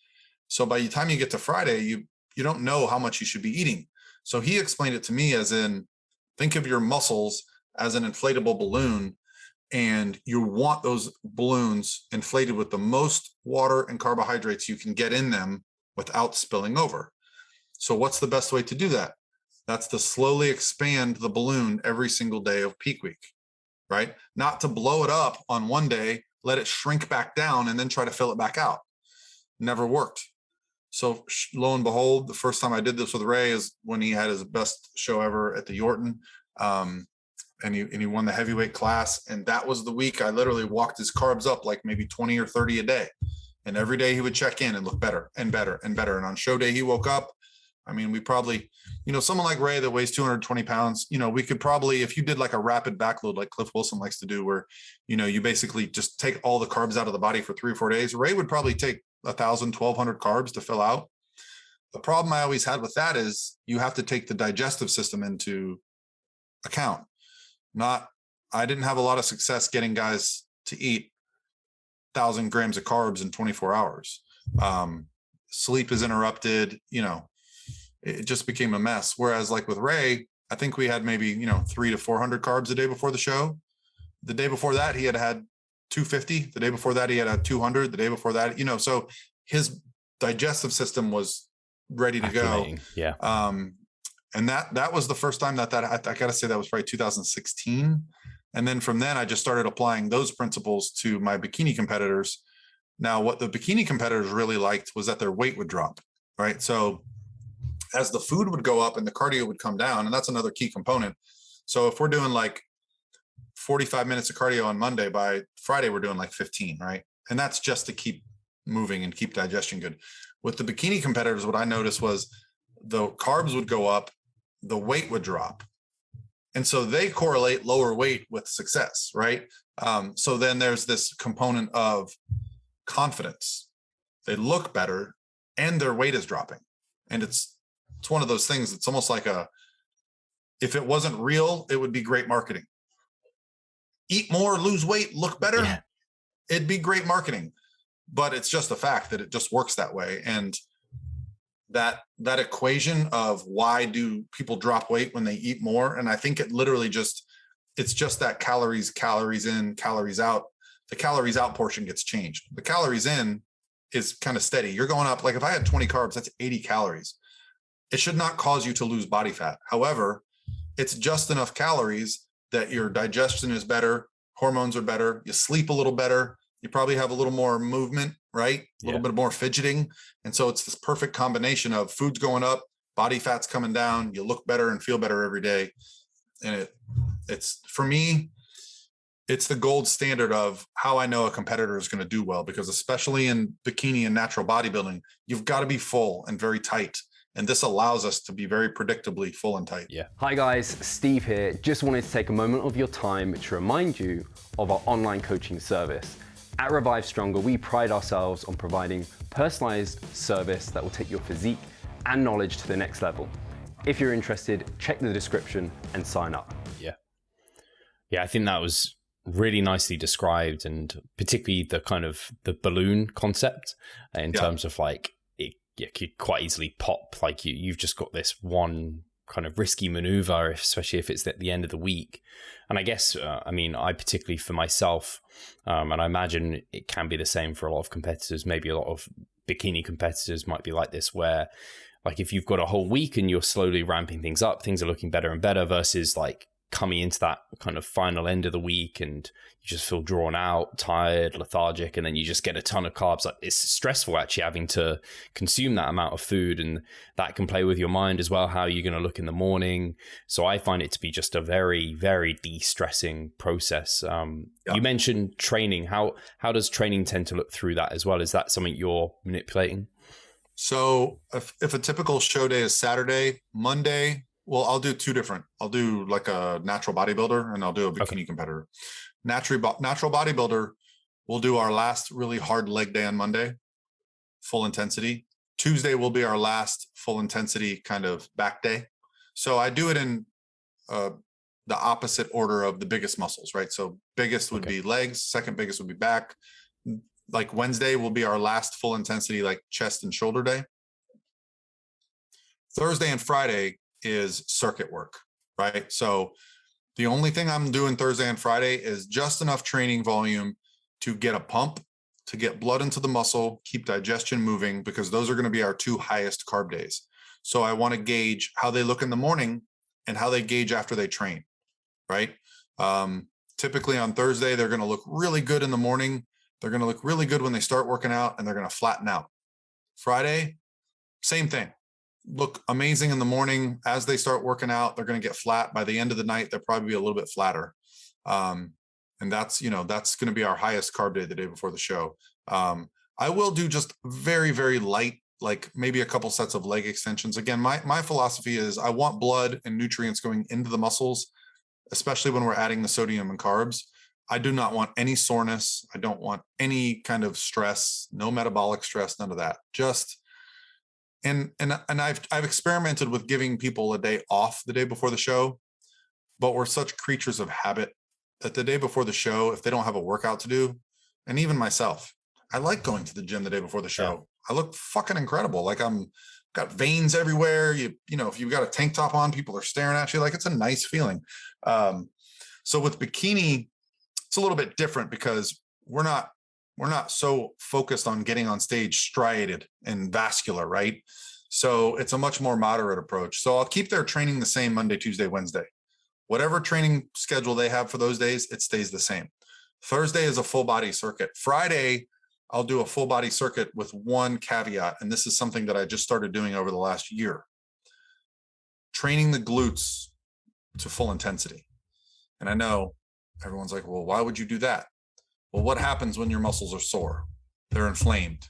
So by the time you get to Friday, you don't know how much you should be eating. So he explained it to me as in, think of your muscles as an inflatable balloon, and you want those balloons inflated with the most water and carbohydrates you can get in them without spilling over. So what's the best way to do that? That's to slowly expand the balloon every single day of peak week, right? Not to blow it up on one day, let it shrink back down, and then try to fill it back out. Never worked. So lo and behold, the first time I did this with Ray is when he had his best show ever at the Yorton. And he won the heavyweight class. And that was the week I literally walked his carbs up like maybe 20 or 30 a day. And every day he would check in and look better and better and better. And on show day, he woke up I mean, we probably, someone like Ray that weighs 220 pounds, we could probably, if you did like a rapid backload, like Cliff Wilson likes to do, where, you basically just take all the carbs out of the body for 3 or 4 days, Ray would probably take 1,000, 1,200 carbs to fill out. The problem I always had with that is you have to take the digestive system into account. I didn't have a lot of success getting guys to eat 1,000 grams of carbs in 24 hours. Sleep is interrupted, it just became a mess. Whereas like with Ray, I think we had maybe, 300 to 400 carbs a day before the show. The day before that, he had 250. The day before that, he had 200. The day before that, so his digestive system was ready to go. Yeah. And that was the first time that I got to say that was probably 2016. And then from then I just started applying those principles to my bikini competitors. Now, what the bikini competitors really liked was that their weight would drop, right? So as the food would go up and the cardio would come down, and that's another key component. So if we're doing like 45 minutes of cardio on Monday, by Friday, we're doing like 15, right? And that's just to keep moving and keep digestion good. With the bikini competitors, what I noticed was the carbs would go up, the weight would drop. And so they correlate lower weight with success, right? So then there's this component of confidence. They look better and their weight is dropping. And it's one of those things. It's almost like if it wasn't real, it would be great marketing. Eat more, lose weight, look better. Yeah. It'd be great marketing, but it's just a fact that it just works that way. And that equation of why do people drop weight when they eat more? And I think it literally it's just that calories in, calories out. The calories out portion gets changed. The calories in is kind of steady. You're going up. Like if I had 20 carbs, that's 80 calories. It should not cause you to lose body fat. However, it's just enough calories that your digestion is better, hormones are better, you sleep a little better, you probably have a little more movement, right? A little bit more fidgeting. And so it's this perfect combination of food's going up, body fat's coming down, you look better and feel better every day. And it's for me, it's the gold standard of how I know a competitor is going to do well, because especially in bikini and natural bodybuilding, you've got to be full and very tight. And this allows us to be very predictably full and tight. Yeah. Hi guys, Steve here. Just wanted to take a moment of your time to remind you of our online coaching service. At Revive Stronger, we pride ourselves on providing personalized service that will take your physique and knowledge to the next level. If you're interested, check the description and sign up. Yeah, I think that was really nicely described, and particularly the kind of the balloon concept in terms of like, you could quite easily pop, like you've just got this one kind of risky maneuver, especially if it's at the end of the week. And I guess, I particularly for myself, and I imagine it can be the same for a lot of competitors, maybe a lot of bikini competitors might be like this, where like if you've got a whole week and you're slowly ramping things up, things are looking better and better, versus like coming into that kind of final end of the week and you just feel drawn out, tired, lethargic, and then you just get a ton of carbs. Like, it's stressful actually having to consume that amount of food, and that can play with your mind as well, how you're going to look in the morning. So I find it to be just a very, very de-stressing process. You mentioned training. How does training tend to look through that as well? Is that something you're manipulating? So if a typical show day is Saturday, Monday, well, I'll do two different. I'll do like a natural bodybuilder and I'll do a bikini competitor. Natural bodybuilder, we'll do our last really hard leg day on Monday, full intensity. Tuesday will be our last full intensity kind of back day. So I do it in the opposite order of the biggest muscles, right? So biggest would be legs, second biggest would be back. Like Wednesday will be our last full intensity, like chest and shoulder day. Thursday and Friday is circuit work, right? So the only thing I'm doing Thursday and Friday is just enough training volume to get a pump, to get blood into the muscle, keep digestion moving, because those are going to be our two highest carb days. So I want to gauge how they look in the morning and how they gauge after they train, right? Typically on Thursday, they're going to look really good in the morning. They're going to look really good when they start working out, and they're going to flatten out. Friday, same thing. Look amazing in the morning. As they start working out, they're going to get flat. By the end of the night, they'll probably be a little bit flatter. And that's going to be our highest carb day, the day before the show. I will do just very, very light like maybe a couple sets of leg extensions. Again, my philosophy is I want blood and nutrients going into the muscles, especially when we're adding the sodium and carbs. I do not want any soreness. I don't want any kind of stress, no metabolic stress, none of that. Just and I've experimented with giving people a day off the day before the show, but we're such creatures of habit that the day before the show, if they don't have a workout to do, and even myself, I like going to the gym the day before the show. I look fucking incredible. Like got veins everywhere. You know, if you've got a tank top on, people are staring at you. Like it's a nice feeling. So with bikini, it's a little bit different because we're not so focused on getting on stage striated and vascular, right? So it's a much more moderate approach. So I'll keep their training the same Monday, Tuesday, Wednesday. Whatever training schedule they have for those days, it stays the same. Thursday is a full body circuit. Friday, I'll do a full body circuit with one caveat. And this is something that I just started doing over the last year. Training the glutes to full intensity. And I know everyone's like, well, why would you do that? Well, what happens when your muscles are sore? They're inflamed.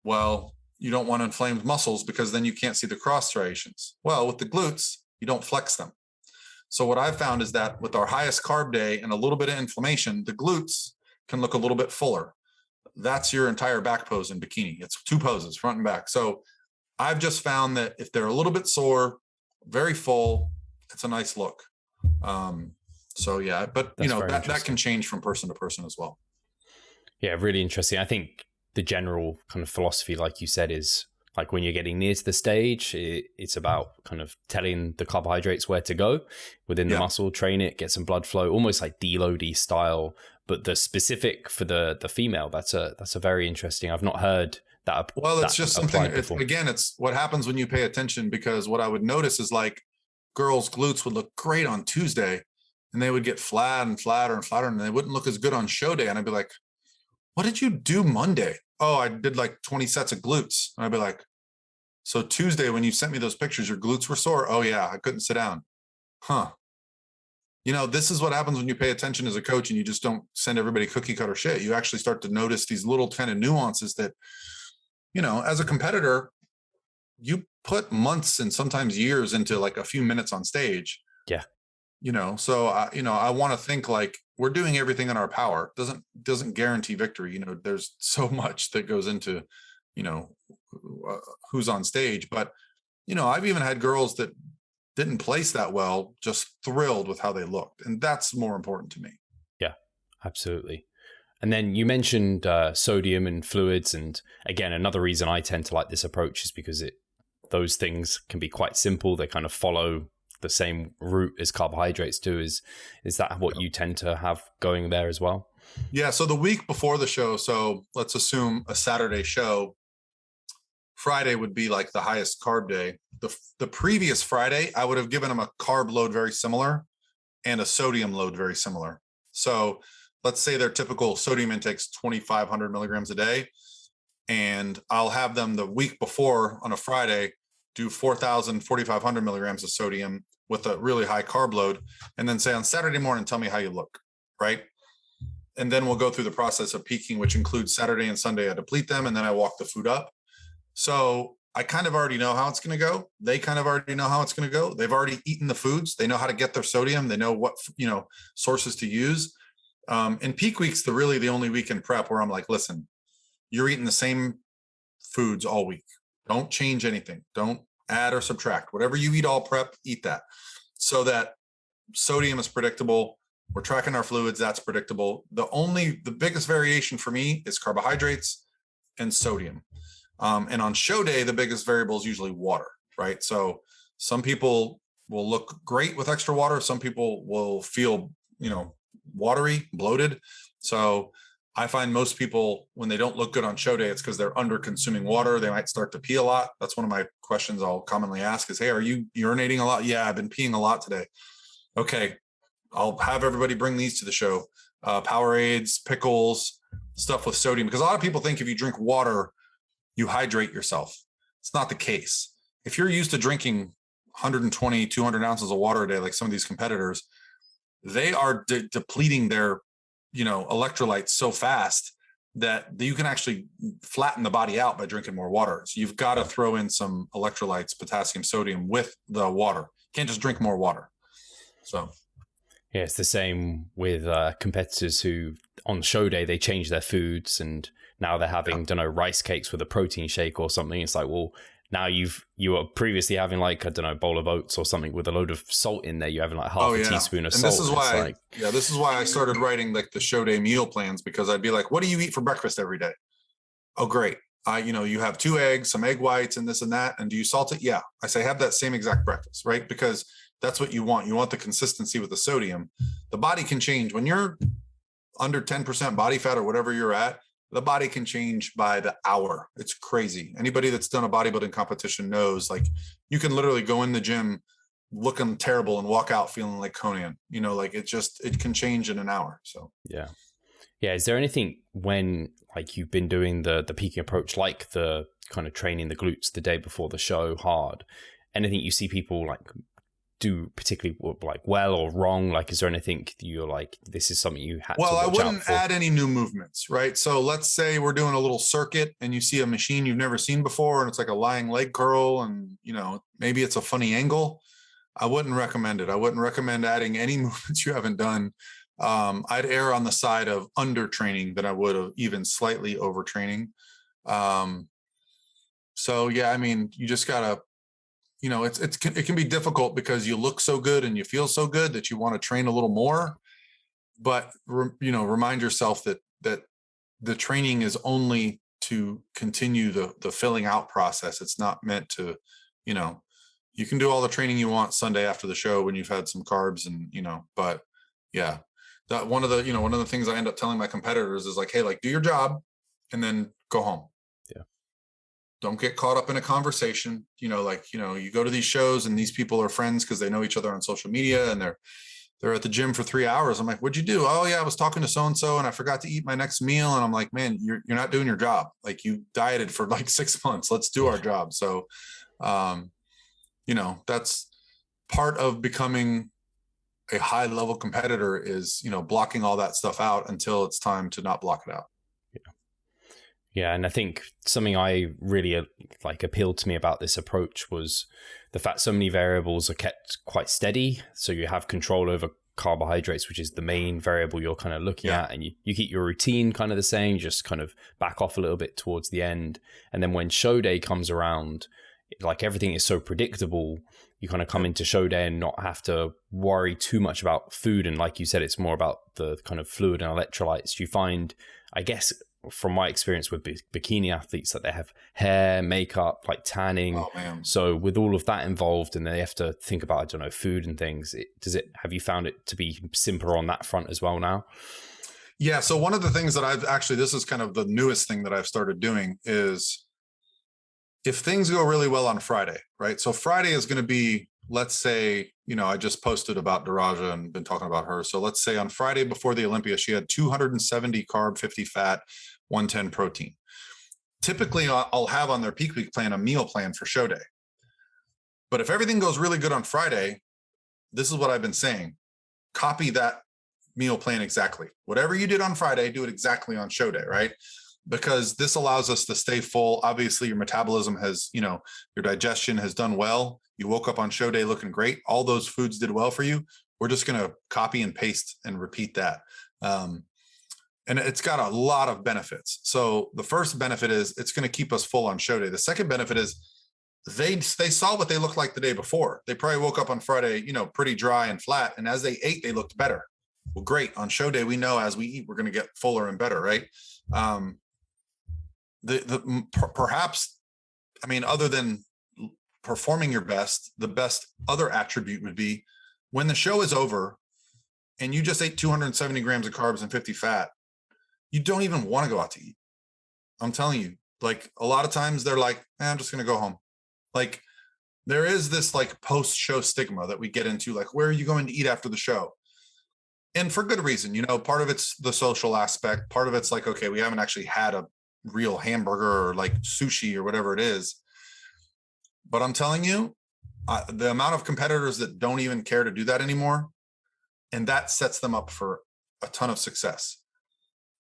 Well, you don't want inflamed muscles because then you can't see the cross striations. Well, with the glutes, you don't flex them. So what I've found is that with our highest carb day and a little bit of inflammation, the glutes can look a little bit fuller. That's your entire back pose in bikini. It's two poses, front and back. So I've just found that if they're a little bit sore, very full, it's a nice look. So yeah, but you know, that can change from person to person as well. Yeah, really interesting. I think the general kind of philosophy, like you said, is like when you're getting near to the stage, it's about kind of telling the carbohydrates where to go within the muscle, train it, get some blood flow, almost like deloady style. But the specific for the female, that's a very interesting. I've not heard that. Well, it's just something. It's what happens when you pay attention, because what I would notice is like girls' glutes would look great on Tuesday, and they would get flat and flatter and flatter, and they wouldn't look as good on show day. And I'd be like, "What did you do Monday?" Oh, I did like 20 sets of glutes. And I'd be like, so Tuesday, when you sent me those pictures, your glutes were sore? Oh yeah, I couldn't sit down. Huh. You know, this is what happens when you pay attention as a coach and you just don't send everybody cookie cutter shit. You actually start to notice these little kind of nuances that, you know, as a competitor, you put months and sometimes years into like a few minutes on stage. Yeah. You know, so I want to think like we're doing everything in our power. Doesn't guarantee victory. You know, there's so much that goes into, you know, who's on stage. But, you know, I've even had girls that didn't place that well, just thrilled with how they looked. And that's more important to me. Yeah, absolutely. And then you mentioned sodium and fluids. And again, another reason I tend to like this approach is because those things can be quite simple. They kind of follow the same route as carbohydrates do. Is that what you tend to have going there as well? Yeah. So the week before the show, so let's assume a Saturday show, Friday would be like the highest carb day. The previous Friday, I would have given them a carb load very similar and a sodium load very similar. So let's say their typical sodium intake's 2,500 milligrams a day. And I'll have them the week before on a Friday do 4,000, 4,500 milligrams of sodium with a really high carb load. And then say on Saturday morning, tell me how you look, right? And then we'll go through the process of peaking, which includes Saturday and Sunday. I deplete them and then I walk the food up. So I kind of already know how it's going to go. They kind of already know how it's going to go. They've already eaten the foods. They know how to get their sodium. They know what, you know, sources to use. In peak weeks, the only week in prep where I'm like, listen, you're eating the same foods all week. Don't change anything. Don't add or subtract. Whatever you eat all prep, eat that. So that sodium is predictable. We're tracking our fluids. That's predictable. The biggest variation for me is carbohydrates and sodium. And on show day, the biggest variable is usually water, right? So some people will look great with extra water. Some people will feel, you know, watery, bloated. So I find most people, when they don't look good on show day, it's because they're under consuming water. They might start to pee a lot. That's one of my questions I'll commonly ask is, hey, are you urinating a lot? Yeah, I've been peeing a lot today. Okay, I'll have everybody bring these to the show. Powerades, pickles, stuff with sodium. Because a lot of people think if you drink water, you hydrate yourself. It's not the case. If you're used to drinking 120, 200 ounces of water a day, like some of these competitors, they are depleting their, you know, electrolytes so fast that you can actually flatten the body out by drinking more water. So you've got to throw in some electrolytes, potassium, sodium with the water. You can't just drink more water. So yeah, it's the same with competitors who on show day, they change their foods and now they're having, don't know, rice cakes with a protein shake or something. It's like, well, now you were previously having like, I don't know, a bowl of oats or something with a load of salt in there. You're having like half a teaspoon of salt. This is why, this is why I started writing like the show day meal plans, because I'd be like, what do you eat for breakfast every day? Oh, great. You have 2 eggs, some egg whites and this and that. And do you salt it? Yeah. I say, have that same exact breakfast, right? Because that's what you want. You want the consistency with the sodium. The body can change when you're under 10% body fat or whatever you're at. The body can change by the hour. It's crazy. Anybody that's done a bodybuilding competition knows, like, you can literally go in the gym looking terrible and walk out feeling like Conan, like it can change in an hour. So, yeah. Is there anything when like you've been doing the peaking approach, like the kind of training the glutes the day before the show hard, anything you see people like do particularly like well or wrong? Like, is there anything you're like, this is something you had to watch out for? Well, I wouldn't add any new movements, right? So let's say we're doing a little circuit and you see a machine you've never seen before and it's like a lying leg curl and, maybe it's a funny angle. I wouldn't recommend it. I wouldn't recommend adding any movements you haven't done. I'd err on the side of under training than I would of even slightly overtraining. So yeah, I mean, you just gotta, it can be difficult because you look so good and you feel so good that you want to train a little more, but remind yourself that the training is only to continue the filling out process. It's not meant to, you can do all the training you want Sunday after the show when you've had some carbs and, but yeah, that one of the things I end up telling my competitors is like, hey, like, do your job and then go home. Yeah. Don't get caught up in a conversation. You go to these shows and these people are friends because they know each other on social media and they're at the gym for 3 hours. I'm like, what'd you do? Oh yeah, I was talking to so-and-so and I forgot to eat my next meal. And I'm like, man, you're not doing your job. Like, you dieted for like 6 months. Let's do our job. So, that's part of becoming a high level competitor is, blocking all that stuff out until it's time to not block it out. Yeah, and I think something I really appealed to me about this approach was the fact so many variables are kept quite steady. So you have control over carbohydrates, which is the main variable you're kind of looking at, and you keep your routine kind of the same, just kind of back off a little bit towards the end. And then when show day comes around, like, everything is so predictable, you kind of come into show day and not have to worry too much about food. And like you said, it's more about the kind of fluid and electrolytes. You find, I guess, from my experience with bikini athletes, that they have hair, makeup, like tanning. Oh, man. So with all of that involved, and they have to think about, I don't know, food and things, have you found it to be simpler on that front as well now? Yeah. So one of the things that this is kind of the newest thing that I've started doing is, if things go really well on Friday, right? So Friday is going to be, let's say, I just posted about Daraja and been talking about her. So let's say on Friday before the Olympia, she had 270 carb, 50 fat, 110 protein. Typically, I'll have on their peak week plan a meal plan for show day. But if everything goes really good on Friday, this is what I've been saying. Copy that meal plan exactly. Whatever you did on Friday, do it exactly on show day, right? Because this allows us to stay full. Obviously, your metabolism has, your digestion has done well. You woke up on show day looking great. All those foods did well for you. We're just going to copy and paste and repeat that. And it's got a lot of benefits. So the first benefit is it's going to keep us full on show day. The second benefit is they saw what they looked like the day before. They probably woke up on Friday, pretty dry and flat. And as they ate, they looked better. Well, great. On show day, we know as we eat, we're going to get fuller and better, right? Perhaps, other than performing your best, the best other attribute would be when the show is over and you just ate 270 grams of carbs and 50 fat, you don't even want to go out to eat. I'm telling you, like, a lot of times they're like, I'm just going to go home. Like, there is this like post-show stigma that we get into, like, where are you going to eat after the show? And for good reason, part of it's the social aspect. Part of it's like, okay, we haven't actually had a real hamburger or like sushi or whatever it is. But I'm telling you, the amount of competitors that don't even care to do that anymore, and that sets them up for a ton of success.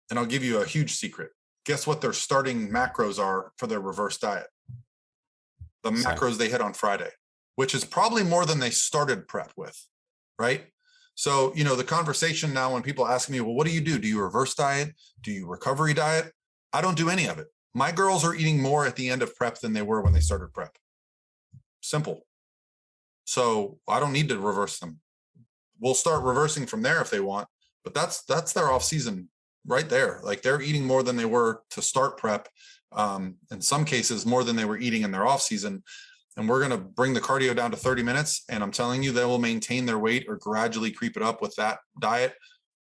And I'll give you a huge secret. guess what their starting macros are for their reverse diet? The macros they hit on Friday, which is probably more than they started prep with, right? So, the conversation now when people ask me, well, what do? Do you reverse diet? Do you recovery diet? I don't do any of it. My girls are eating more at the end of prep than they were when they started prep. Simple. So I don't need to reverse them. We'll start reversing from there if they want, but that's their off season right there. Like they're eating more than they were to start prep. In some cases, more than they were eating in their off season. And we're going to bring the cardio down to 30 minutes. And I'm telling you, they will maintain their weight or gradually creep it up with that diet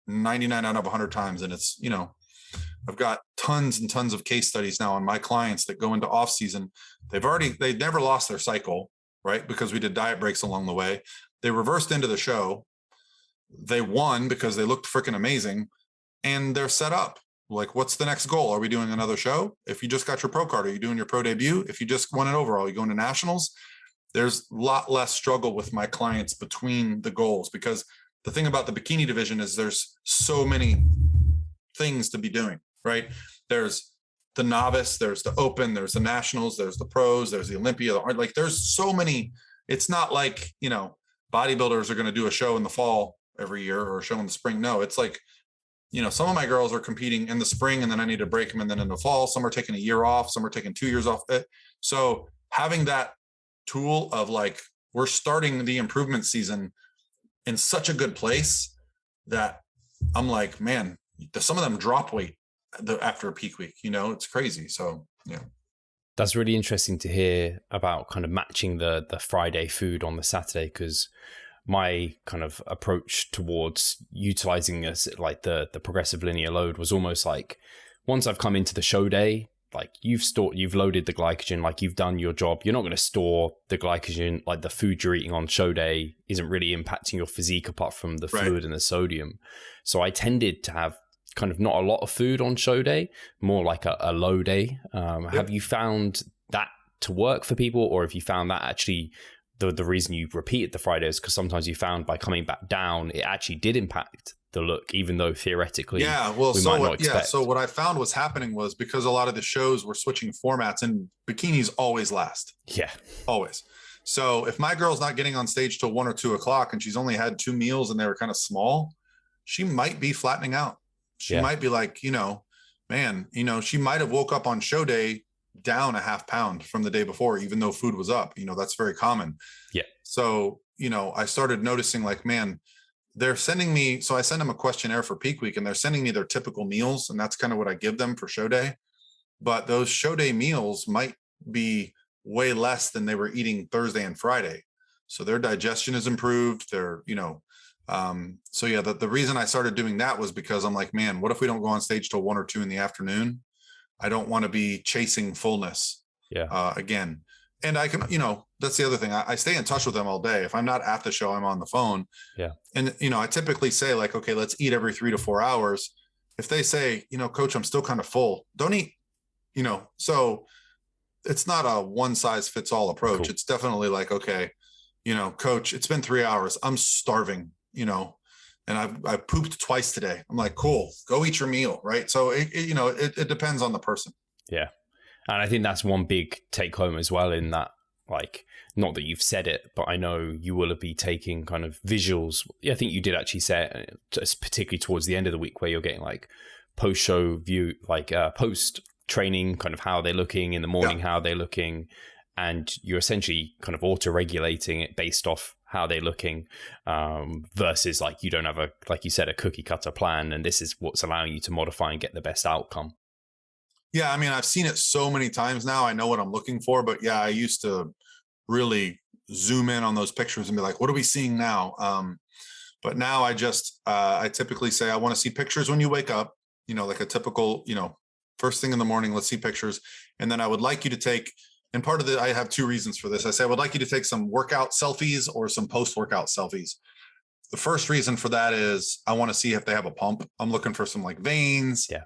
99 out of 100 times. And it's, I've got tons and tons of case studies now on my clients that go into off season. They never lost their cycle, right? Because we did diet breaks along the way. They reversed into the show. They won because they looked freaking amazing and they're set up. Like, what's the next goal? Are we doing another show? If you just got your pro card, are you doing your pro debut? If you just won an overall, you going to nationals? There's a lot less struggle with my clients between the goals, because the thing about the bikini division is there's so many things to be doing, right? There's the novice, there's the open, there's the nationals, there's the pros, there's the Olympia, like there's so many. It's not like, bodybuilders are going to do a show in the fall every year or a show in the spring. No, it's like, some of my girls are competing in the spring and then I need to break them. And then in the fall, some are taking a year off, some are taking 2 years off. So having that tool of like, we're starting the improvement season in such a good place that I'm like, man, some of them drop weight after a peak week, it's crazy. So, yeah. That's really interesting to hear about kind of matching the Friday food on the Saturday, because my kind of approach towards utilizing like the progressive linear load was almost like, once I've come into the show day, like you've loaded the glycogen, like you've done your job. You're not going to store the glycogen, like the food you're eating on show day isn't really impacting your physique apart from the fluid and the sodium. So I tended to have kind of not a lot of food on show day, more like a low day. Have you found that to work for people, or have you found that actually the reason you repeated the Fridays, because sometimes you found by coming back down, it actually did impact the look, even though theoretically So what I found was happening was, because a lot of the shows were switching formats, and bikinis always last. Yeah. Always. So if my girl's not getting on stage till 1 or 2 o'clock and she's only had 2 meals and they were kind of small, she might be flattening out. She might be like, she might have woke up on show day down a half pound from the day before, even though food was up. That's very common. Yeah. So, I started noticing like, man, they're sending me, so I send them a questionnaire for peak week and they're sending me their typical meals. And that's kind of what I give them for show day. But those show day meals might be way less than they were eating Thursday and Friday. So their digestion is improved. They're, the reason I started doing that was because I'm like, man, what if we don't go on stage till 1 or 2 in the afternoon? I don't want to be chasing fullness again. And I can, that's the other thing. I stay in touch with them all day. If I'm not at the show, I'm on the phone. Yeah. And, I typically say like, okay, let's eat every 3 to 4 hours. If they say, coach, I'm still kind of full, don't eat, so it's not a one size fits all approach. Cool. It's definitely like, okay, coach, it's been 3 hours. I'm starving, and I've pooped twice today. I'm like, cool, go eat your meal. Right. So it depends on the person. Yeah. And I think that's one big take home as well, in that, like, not that you've said it, but I know you will be taking kind of visuals. I think you did actually say it, just particularly towards the end of the week, where you're getting like post-show view, like post-training, kind of how they're looking in the morning, how they're looking. And you're essentially kind of auto-regulating it based off how they're looking, versus like you don't have like you said, a cookie cutter plan, and this is what's allowing you to modify and get the best outcome. Yeah, I mean, I've seen it so many times now. I know what I'm looking for, but I used to really zoom in on those pictures and be like, what are we seeing now? But now I just, I typically say, I want to see pictures when you wake up, like a typical, first thing in the morning, let's see pictures. And then I would like you to take, and part of I have 2 reasons for this. I say, I would like you to take some workout selfies or some post-workout selfies. The first reason for that is I want to see if they have a pump. I'm looking for some like veins. Yeah.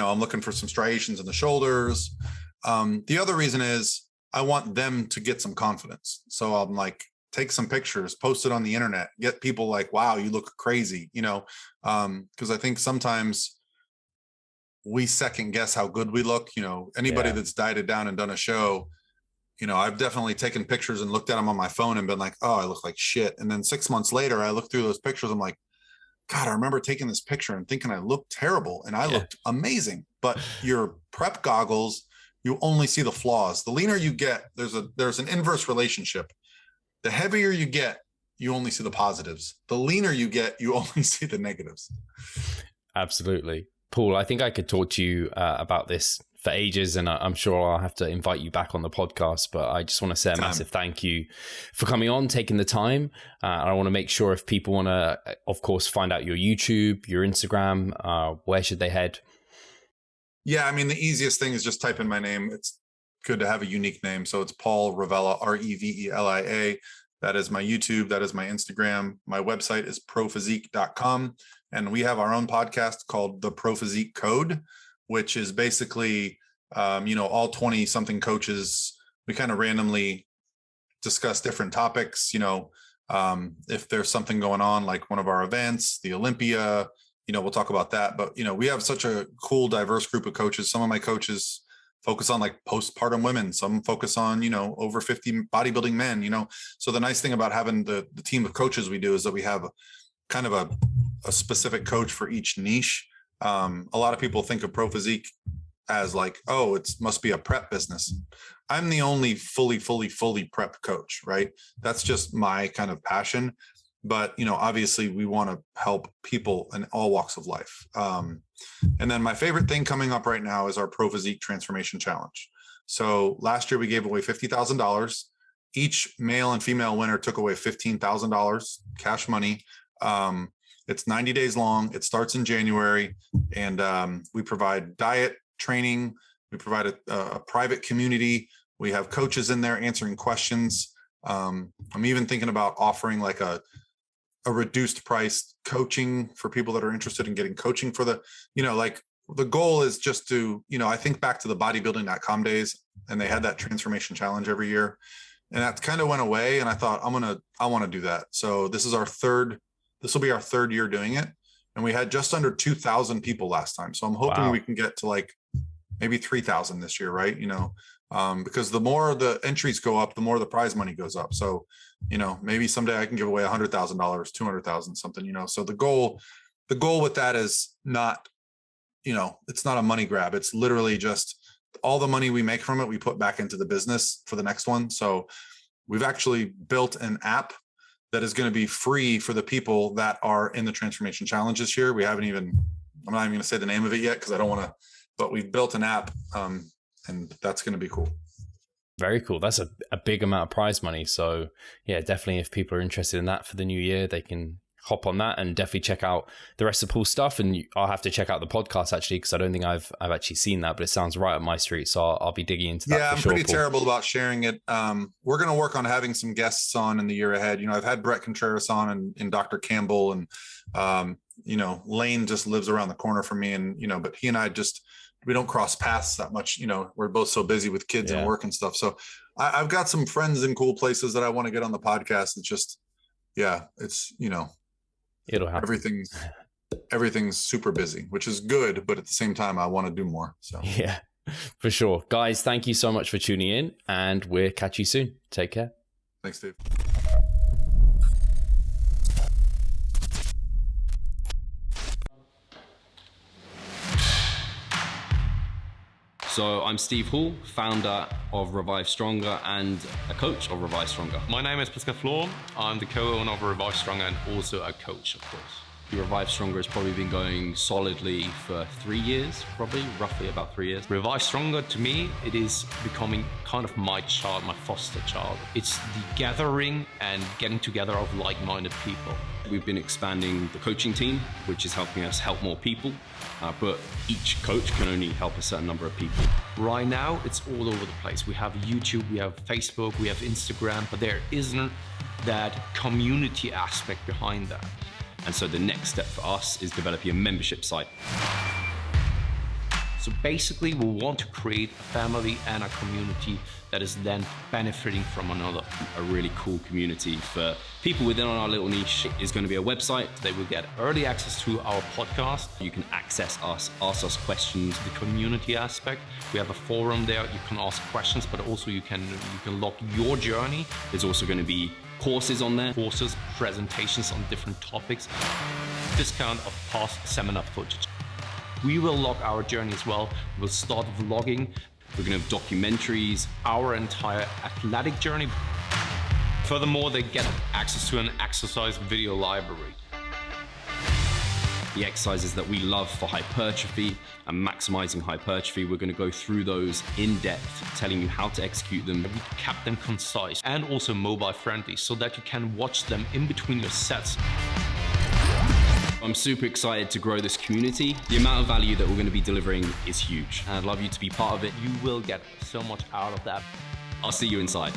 I'm looking for some striations in the shoulders. The other reason is I want them to get some confidence. So I'm like, take some pictures, post it on the internet, get people like, wow, you look crazy, because I think sometimes we second guess how good we look. Anybody that's dieted down and done a show, I've definitely taken pictures and looked at them on my phone and been like, oh, I look like shit. And then 6 months later, I look through those pictures. I'm like, God, I remember taking this picture and thinking I looked terrible, and I looked amazing. But your prep goggles, you only see the flaws. The leaner you get, there's an inverse relationship. The heavier you get, you only see the positives. The leaner you get, you only see the negatives. Absolutely. Paul, I think I could talk to you about this for ages, and I'm sure I'll have to invite you back on the podcast, but I just want to say a massive thank you for coming on, taking the time. I want to make sure if people want to, of course, find out your YouTube, your Instagram, where should they head? Yeah, I mean, the easiest thing is just type in my name. It's good to have a unique name. So it's Paul Revelia, Revelia. That is my YouTube. That is my Instagram. My website is prophysique.com. And we have our own podcast called The Pro Physique Code, which is basically, all 20 something coaches, we kind of randomly discuss different topics. If there's something going on, like one of our events, the Olympia, we'll talk about that. But, we have such a cool, diverse group of coaches. Some of my coaches focus on like postpartum women. Some focus on, over 50 bodybuilding men, So the nice thing about having the team of coaches we do is that we have kind of a specific coach for each niche. A lot of people think of Pro Physique as like, oh, it must be a prep business. I'm the only fully prep coach, right? That's just my kind of passion. But, obviously we want to help people in all walks of life. And then my favorite thing coming up right now is our Pro Physique Transformation Challenge. So last year we gave away $50,000. Each male and female winner took away $15,000 cash money. It's 90 days long. It starts in January, and we provide diet training. We provide a private community. We have coaches in there answering questions. I'm even thinking about offering like a reduced price coaching for people that are interested in getting coaching for the goal is just to, I think back to the bodybuilding.com days, and they had that transformation challenge every year, and that kind of went away. And I thought, I want to do that. So this will be our third year doing it. And we had just under 2,000 people last time. So I'm hoping we can get to like maybe 3,000 this year, right? Because the more the entries go up, the more the prize money goes up. So, maybe someday I can give away $100,000, 200,000, something, So the goal with that is not, it's not a money grab. It's literally just all the money we make from it, we put back into the business for the next one. So we've actually built an app that is going to be free for the people that are in the transformation challenge this year. I'm not even going to say the name of it yet because I don't want to, but we've built an app, and that's going to be cool. Very cool. That's a big amount of prize money. So yeah, definitely if people are interested in that for the new year, they can hop on that and definitely check out the rest of Paul's stuff. And I'll have to check out the podcast actually, because I don't think I've actually seen that, but it sounds right up my street. So I'll be digging into that. Yeah, I'm pretty terrible about sharing it. We're going to work on having some guests on in the year ahead. I've had Brett Contreras on and Dr. Campbell, and Lane just lives around the corner from me, and but he and I we don't cross paths that much. We're both so busy with kids and work and stuff. So I've got some friends in cool places that I want to get on the podcast. It's just, it's, it'll happen. Everything's super busy, which is good. But at the same time, I want to do more. So yeah, for sure. Guys, thank you so much for tuning in, and we'll catch you soon. Take care. Thanks, Dave. So I'm Steve Hall, founder of Revive Stronger and a coach of Revive Stronger. My name is Pascal Florn. I'm the co-owner of Revive Stronger and also a coach, of course. Revive Stronger has probably been going solidly for 3 years, roughly about 3 years. Revive Stronger, to me, it is becoming kind of my child, my foster child. It's the gathering and getting together of like-minded people. We've been expanding the coaching team, which is helping us help more people, but each coach can only help a certain number of people. Right now, it's all over the place. We have YouTube, we have Facebook, we have Instagram, but there isn't that community aspect behind that. And so the next step for us is developing a membership site. So basically, we want to create a family and a community that is then benefiting from another. A really cool community for people within our little niche is going to be a website. They will get early access to our podcast. You can access us, ask us questions. The community aspect, we have a forum there. You can ask questions, but also you can log your journey. There's also going to be courses on there. Courses, presentations on different topics, discount of past seminar footage. We will log our journey as well. We'll start vlogging. We're going to have documentaries. Our entire athletic journey. Furthermore, they get access to an exercise video library. The exercises that we love for hypertrophy and maximizing hypertrophy, we're going to go through those in depth, telling you how to execute them. We kept them concise and also mobile friendly so that you can watch them in between your sets. I'm super excited to grow this community. The amount of value that we're going to be delivering is huge. And I'd love you to be part of it. You will get so much out of that. I'll see you inside.